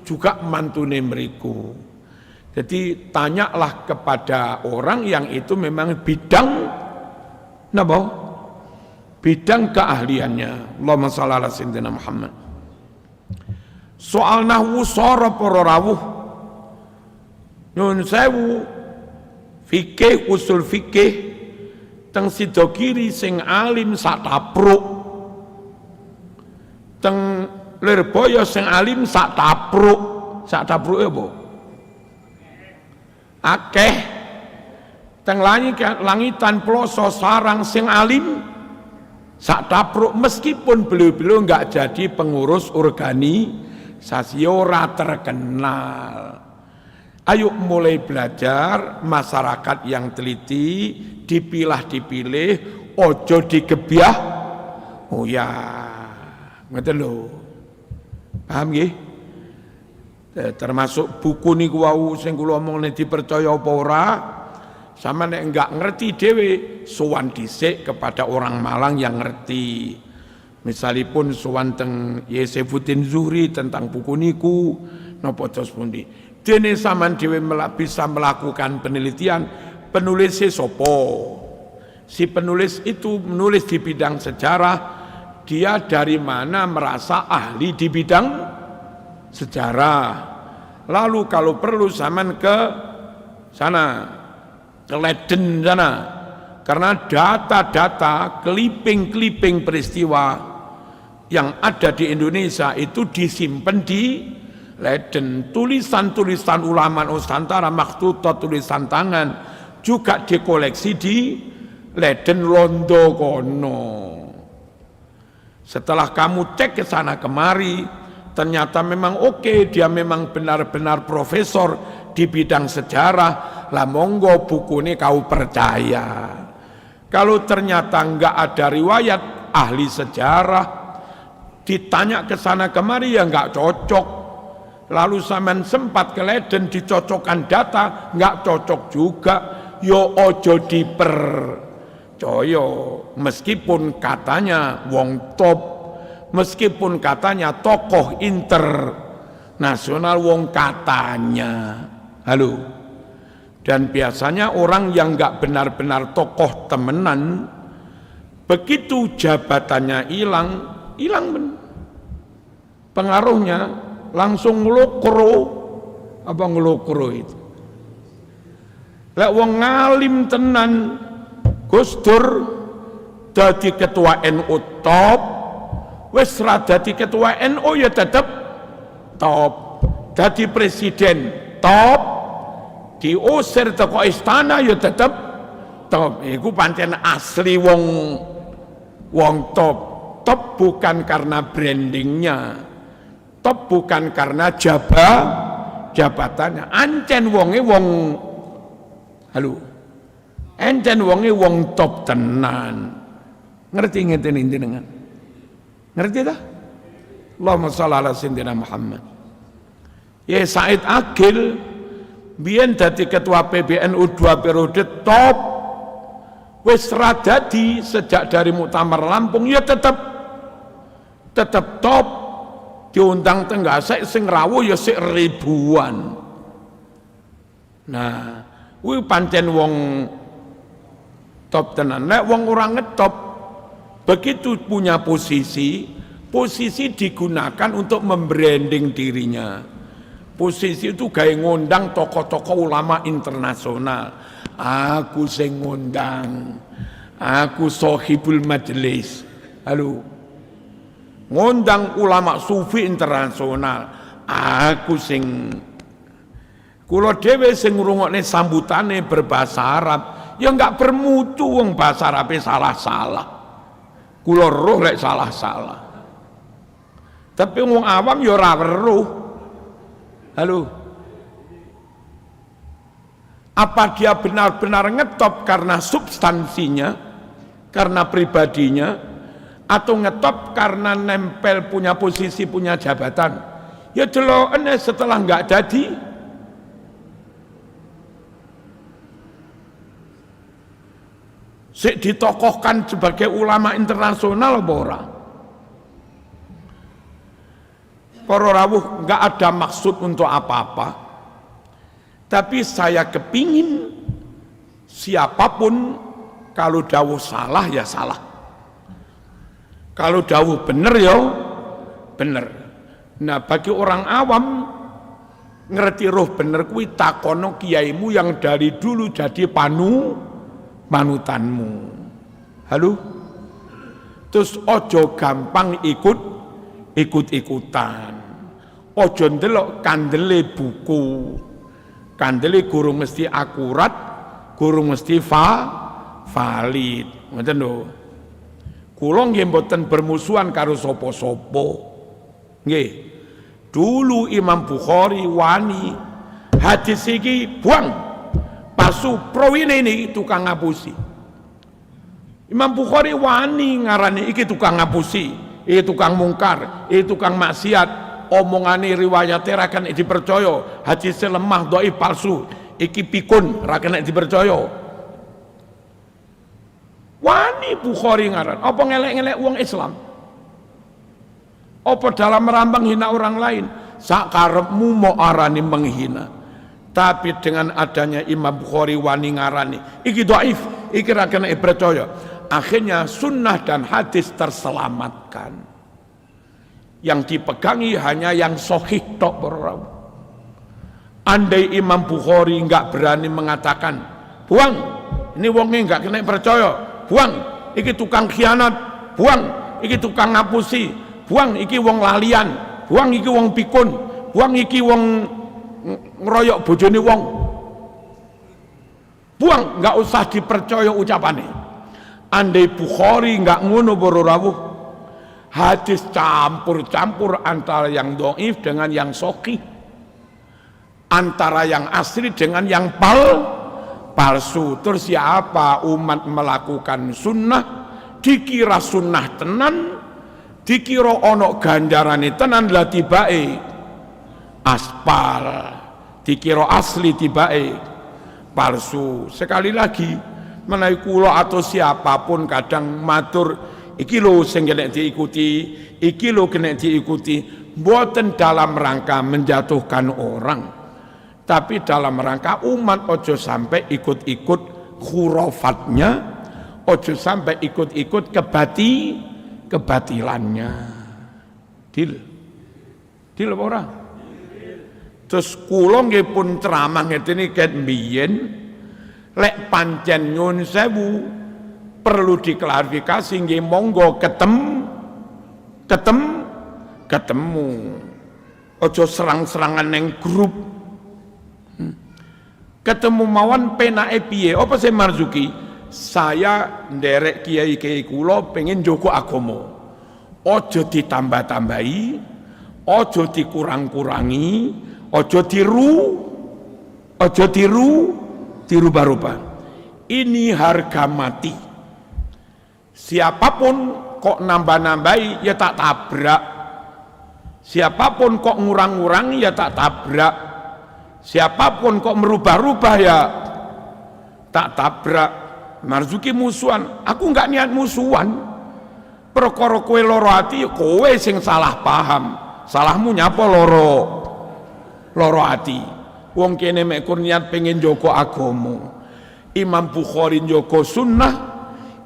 juga mantune mriku. Jadi tanyalah kepada orang yang itu memang bidang napa? Bidang keahliannya. Allahumma shalli ala sayyidina Muhammad. Soal nahwu sora para rawuh. Nyun sewu, fikih usul fikih teng sida kiri sing alim sak tapruk, teng Lirboyo sing alim sak tapruk apa? Akeh teng langitan ploso sarang sing alim sak tapruk, meskipun beliau-beliau enggak jadi pengurus organisasi, ora terkenal. Ayo mulai belajar, masyarakat yang teliti, dipilah-dipilih, ojo digebyah. Oh ya, ngoten lho. Paham nggih? Termasuk buku niku wau sing kula omongne dipercaya apa ora? Sama nek enggak ngerti dhewe, sowan dhisik kepada orang Malang yang ngerti. Misalipun sowan teng Yesefuddin Zuhri tentang buku niku napa tos pundi. Dene sampean dhewe bisa melakukan penelitian, penulisnya sopo. Si penulis itu menulis di bidang sejarah, dia dari mana merasa ahli di bidang sejarah. Lalu kalau perlu sampean ke sana, ke Leiden sana, karena data-data clipping peristiwa yang ada di Indonesia itu disimpan di Leiden. Tulisan-tulisan ulama Nusantara, makhtutah tulisan tangan juga dikoleksi di Leiden Londo kono. Setelah kamu cek ke sana kemari, ternyata memang oke, dia memang benar-benar profesor di bidang sejarah, lah monggo buku ini kau percaya. Kalau ternyata enggak ada riwayat ahli sejarah, ditanya ke sana kemari ya enggak cocok. Lalu sampean sempat ke Leiden dicocokkan data, enggak cocok juga. Yo ojo dipercaya, meskipun katanya wong top, meskipun katanya tokoh internasional, wong katanya. Halo. Dan biasanya orang yang enggak benar-benar tokoh temenan, begitu jabatannya hilang pengaruhnya, langsung ngelokro. Apa ngelokro itu? Lek wong ngalim tenan, Gus Dur dadi ketua NU top, wis ra dadi ketua NU ya tetep top, dadi presiden top, diusir teko istana ya tetep top. Iku pancen asli wong top. Top bukan karena brandingnya, top bukan karena jabatannya. Ancen wonge wong, halo, ancen wonge wong top tenan. Ngerti ngeten jenengan? Ngerti dah? Allahumma shalli ala sayyidina Muhammad. Ya Said Agil biyen dadi ketua PBNU 2 periode top, wis ra dadi sejak dari Muktamar Lampung ya tetep top. Diundang Tenggasek sing rawuh ya sik ribuan. Nah, kuwi pancen wong top tenan. Nek wong ora ngetop, begitu punya posisi digunakan untuk membranding dirinya. Posisi itu gawe ngundang tokoh-tokoh ulama internasional. Aku sing ngundang, aku sohibul majelis. Halo, ngundang ulama sufi internasional, aku sing, kula dhewe sing ngrungokne sambutane berbahasa Arab ya enggak bermutu, wong bahasa Arabe salah-salah. Kula roh lek salah-salah. Tapi wong awam ya ora weruh. Halo. Apa dia benar-benar ngetop karena substansinya, karena pribadinya, atau ngetop karena nempel punya posisi, punya jabatan? Ya delokane setelah enggak jadi. Sik ditokohkan sebagai ulama internasional apa ora? Para rawuh enggak ada maksud untuk apa-apa. Tapi saya kepingin siapapun kalau dawuh salah ya salah. Kalau dawuh bener ya bener. Nah, bagi orang awam ngerti roh bener kuwi takono kiaimu yang dari dulu jadi panutanmu. Halo? Terus ojo gampang ikut-ikutan. Ojo ndelok kandele buku. Kandeli guru mesti akurat, guru mesti valid. Ngoten lho. Kula nggih mboten bermusuhan karo sapa-sapa. Nggih. Dulu Imam Bukhari wani hadis iki buang. Palsu prowine ini tukang ngapusi. Imam Bukhari wani ngarani iki tukang ngapusi, iki tukang mungkar, iki tukang maksiat. Omongane riwayate ra kena dipercaya, hadis lemah dhaif palsu, iki pikun ra kena dipercaya. Wani Bukhari ngaran, apa ngelek-ngelek wong Islam? Apa dalam merambang hina orang lain? Sakarepmu mau arani menghina. Tapi dengan adanya Imam Bukhari wani ngarani, iki dhaif, iki ra kena dipercaya. Akhirnya sunnah dan hadis terselamatkan. Yang dipegangi hanya yang sahih tok bro. Andai Imam Bukhari enggak berani mengatakan, buang, ini wongnya enggak kena percaya, buang, iki tukang khianat, buang, iki tukang ngapusi, buang, iki wong lalian, buang, iki wong pikun, buang, iki wong ngeroyok bojone wong, buang, enggak usah dipercaya ucapannya. Andai Bukhari enggak ngono bro rawuh, hadis campur-campur antara yang dhaif dengan yang sahih, antara yang asli dengan yang palsu. Terus siapa umat melakukan sunnah dikira sunnah tenan, dikira ono ganjarane tenan, lah tibae aspal, dikira asli tibae palsu. Sekali lagi menawi kula atau siapapun kadang matur iki lho sing kena diikuti, iki lho kena diikuti, mboten dalam rangka menjatuhkan orang, tapi dalam rangka umat ojo sampai ikut-ikut khurafatnya, ojo sampai ikut-ikut kebatilannya. Dil apa ora? Terus kula nggih pun ceramah ngene ket mbiyen, lek pancen nyun sewu perlu diklarifikasi, nggih monggo ketemu. Ojo serang-serangan neng grup. Ketemu mawon penake piye? Apa sih Marzuki? Saya nderek kiai-kiai kula pengen njogo agama. Ojo ditambah-tambahi, ojo dikurang-kurangi, ojo dirubah-rubah. Ini harga mati. Siapapun kok nambah-nambahi ya tak tabrak. Siapapun kok ngurang-ngurangi ya tak tabrak. Siapapun kok merubah-rubah ya tak tabrak. Marzuki musuhan, aku enggak niat musuhan. Perkara kowe loro ati, kowe sing salah paham. Salahmu nyapa loro ati. Wong kene mek kur niat pengen njogo agama. Imam Bukhari njogo sunnah,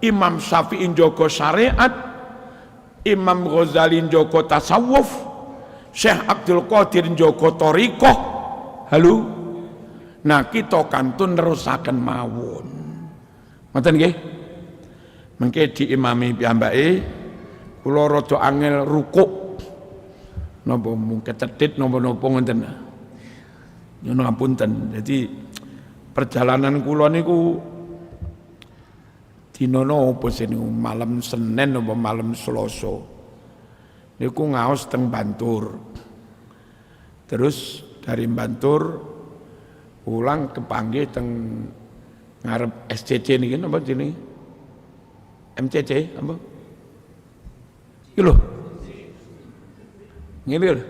Imam Syafi'i njogo syariat, Imam Ghazali njogo tasawuf, Syekh Abdul Qadir njogo thariqah. Halo. Nah kita kantun nerusaken mawon. Ngoten nggih? Mengke diimami piyambake kula rada angel rukuk. Napa mung kecethit napa-napa ngoten. Nyuwun ngapunten. Jadi perjalanan kula niku dina napa niku malam Senin napa malam Selasa. Niku ngaos teng Bantur. Terus dari Bantur pulang kepanggih teng ngarep SCC niki napa jenenge? MCC apa? Iki lho. Ngene lho.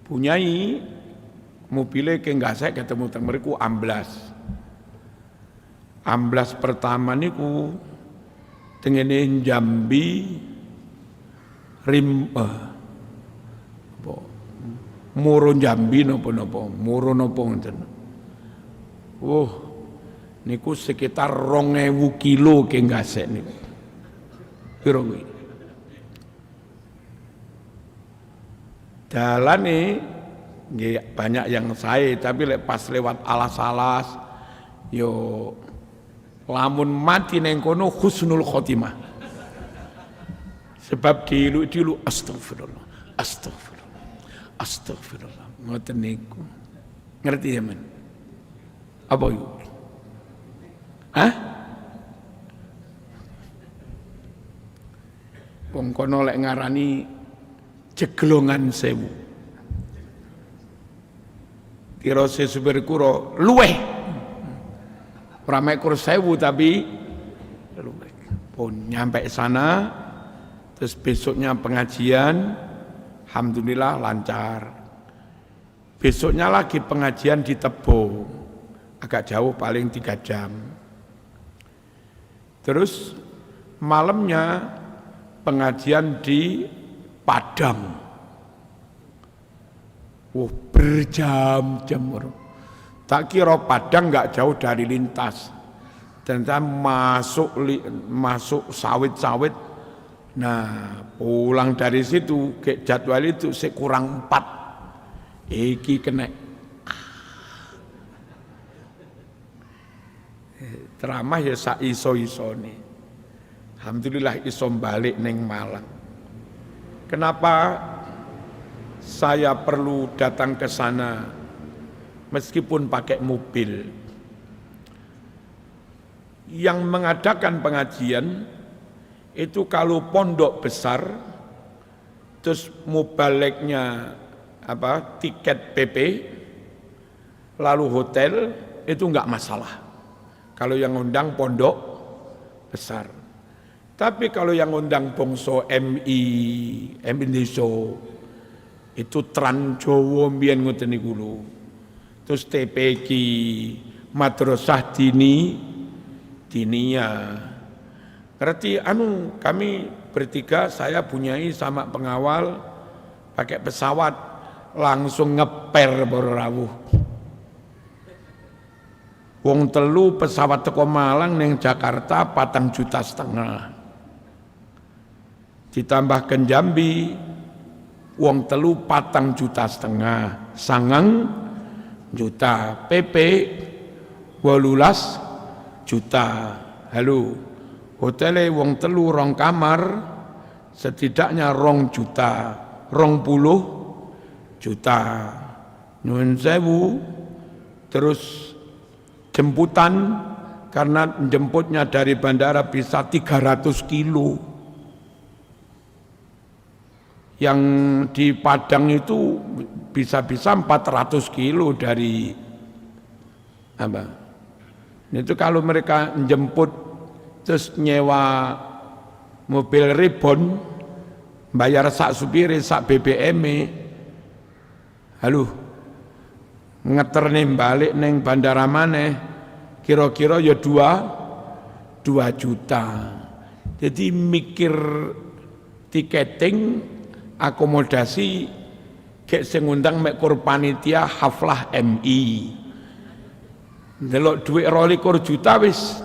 Punyai mobilnya ke Ngasek ketemu teng mriku amblas. Amblas pertama niku tengene Jambi Muro Jambi napa-napa, Muro napa ngoten. Niku sekitar 2000 kilo ke Ngasek niku. Piro kuwi? Dalane nggih banyak yang saya, tapi pas lewat alas-alas yo lamun mati neng kono husnul khotimah. Sebab dilu astagfirullah ngoten niku. Ngerti ya men? Apa itu? Hah? Wong kono lek ngarani jeglongan sewu. Kira supir kuro luweh. Ora mek kur sewu tapi luweh. Pun nyampe sana terus besoknya pengajian, alhamdulillah lancar. Besoknya lagi pengajian di Tebo, agak jauh paling 3 jam. Terus malamnya pengajian di Padang. Berjam-jam. Tak kira Padang nggak jauh dari lintas. Ternyata masuk sawit-sawit. Nah, pulang dari situ ke jadwal itu sekurang 4. Iki kena ceramah ya sak iso-isone. Alhamdulillah iso balik neng Malang. Kenapa saya perlu datang ke sana meskipun pakai mobil? Yang mengadakan pengajian itu kalau pondok besar terus mubaliknya tiket PP lalu hotel itu enggak masalah kalau yang ngundang pondok besar. Tapi kalau yang ngundang bangsa MI Indonesia itu Trans Jawa mbiyen ngoten niku lho. Terus TPQ Madrasah Diniyah. Berarti kami bertiga, saya Bunyai sama pengawal pakai pesawat langsung ngeper baru rawuh. Wong telu pesawat teko Malang ning Jakarta 4,5 juta. Ditambahkan Jambi wong telu 4,5 juta, 9 juta. PP 18 juta. Halo. Hotele wong telu 2 kamar setidaknya 2 juta, 20 juta. Nyuwun sewu. Terus jemputan karena jemputnya dari bandara bisa 300 kilo. Yang di Padang itu bisa-bisa 400 kilo dari Itu kalau mereka jemput terus nyewa mobil Ribon, bayar sak supire, sak BBM, halo, ngeter nih balik neng bandara maneh, kira-kira ya 2 juta. Jadi mikir tiketing, akomodasi, kayak sing ngundang mek panitia haflah MI. Delok duit 22 juta wis.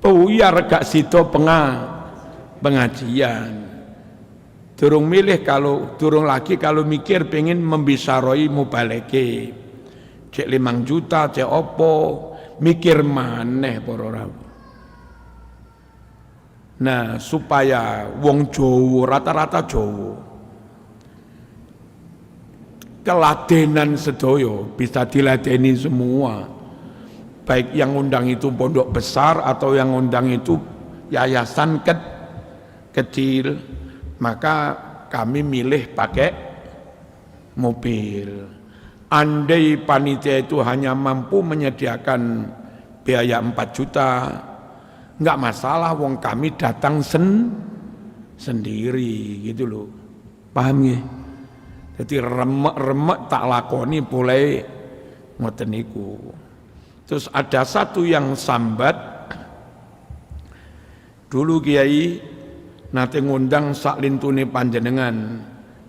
Iya regak sito pengajian. Durung milih durung lagi kalau mikir pengen membisaroi mubaleke. Cek 5 juta, cek opo, mikir maneh para rawuh. Nah, supaya wong Jawa rata-rata Jawa keladenan sedoyo bisa diladeni semua. Baik yang undang itu pondok besar atau yang undang itu yayasan kecil, maka kami milih pakai mobil. Andai panitia itu hanya mampu menyediakan biaya 4 juta, enggak masalah, wong kami datang sendiri gitu loh. Paham ya? Jadi remek-remek tak lakoni boleh ngoten niku. Terus ada satu yang sambat, dulu Kiai nate ngundang sak lintune panjenengan,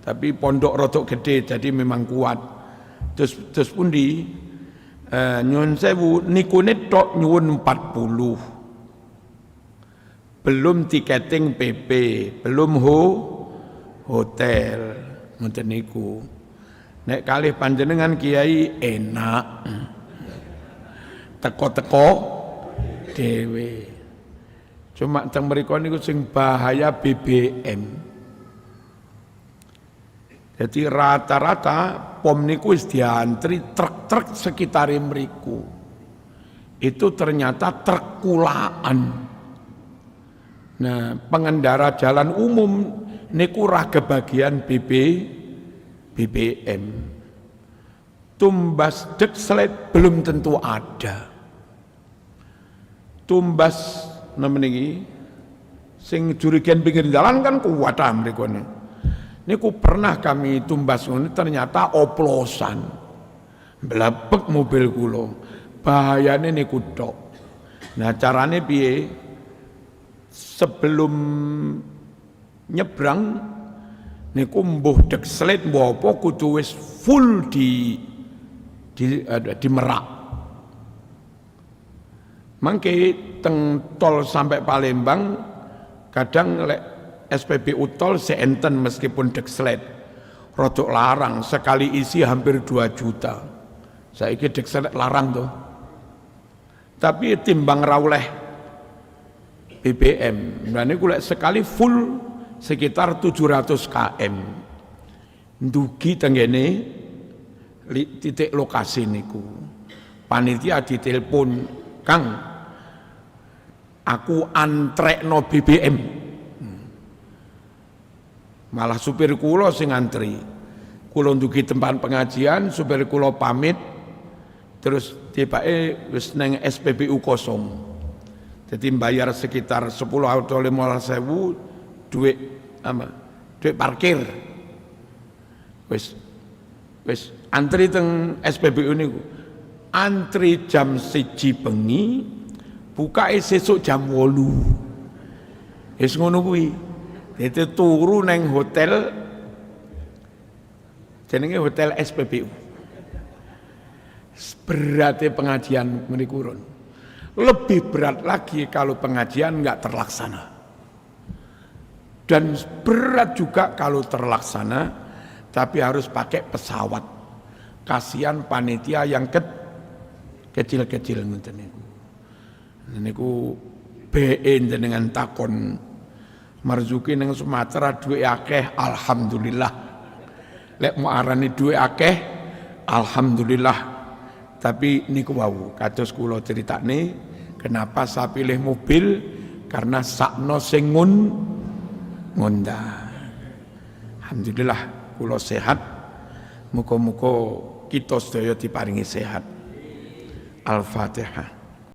tapi pondok rodok gede jadi memang kuat. Terus pundi nyuwun sewu nikune tok nyuwun 40. Belum tiketing PP, belum hotel, ngoten niku. Nek kalih panjenengan Kiai enak. Teko-teko dhewe. Cuma teng mriku niku sing bahaya BBM. Jadi rata-rata pom niku wis diantri truk-truk sekitar mriku. Itu ternyata truk kulaan. Nah, pengendara jalan umum niku ra kebagian BBM. Tumbas dekslet belum tentu ada. Tumbas namanya iki sing jurigen pinggir jalan kan kuat mriku niku. Niku pernah kami tumbas ini ternyata oplosan. Blebek mobil kula. Bahayane niku tok. Nah, carane piye? Sebelum nyebrang niku mbuh dekslet mbuh apa kudu wis full di Merak. Mangke teng tol sampai Palembang kadang lek SPBU tol seenten meskipun dekslet rodok larang sekali isi hampir 2 juta. Saiki dekslet larang tuh. Tapi timbang rauleh BBM. Nah niku lek sekali full sekitar 700 km. Ndugi tenggene titik lokasi niku. Panitia ditelepon, "Kang, aku antrekno BBM." Malah supir kula sing ngantri. Kula ndugi tempat pengajian, supir kula pamit, terus tibake wis neng SPBU kosong. Jadi bayar sekitar 10 atau 15.000 duit parkir. Wis antri teng SPBU niku. Antri jam 1 bengi, buka sesuk jam 8. Wis ngono kuwi. Itu turu neng hotel jenenge hotel SPBU. Beratnya pengajian menikurun. Lebih berat lagi kalau pengajian nggak terlaksana. Dan berat juga kalau terlaksana, tapi harus pakai pesawat. Kasihan panitia yang kecil-kecil ngoten niku. Niku BE dengan takon Marzuki nang Sumatera duwe akeh, alhamdulillah. Lek mau arani duwe akeh, alhamdulillah. Tapi niku wau, kados kula critakne, kenapa saya pilih mobil? Karena sakno sing ngonda. Alhamdulillah kula sehat. Muga-muga kita sedaya diparingi sehat. Al-Fatihah.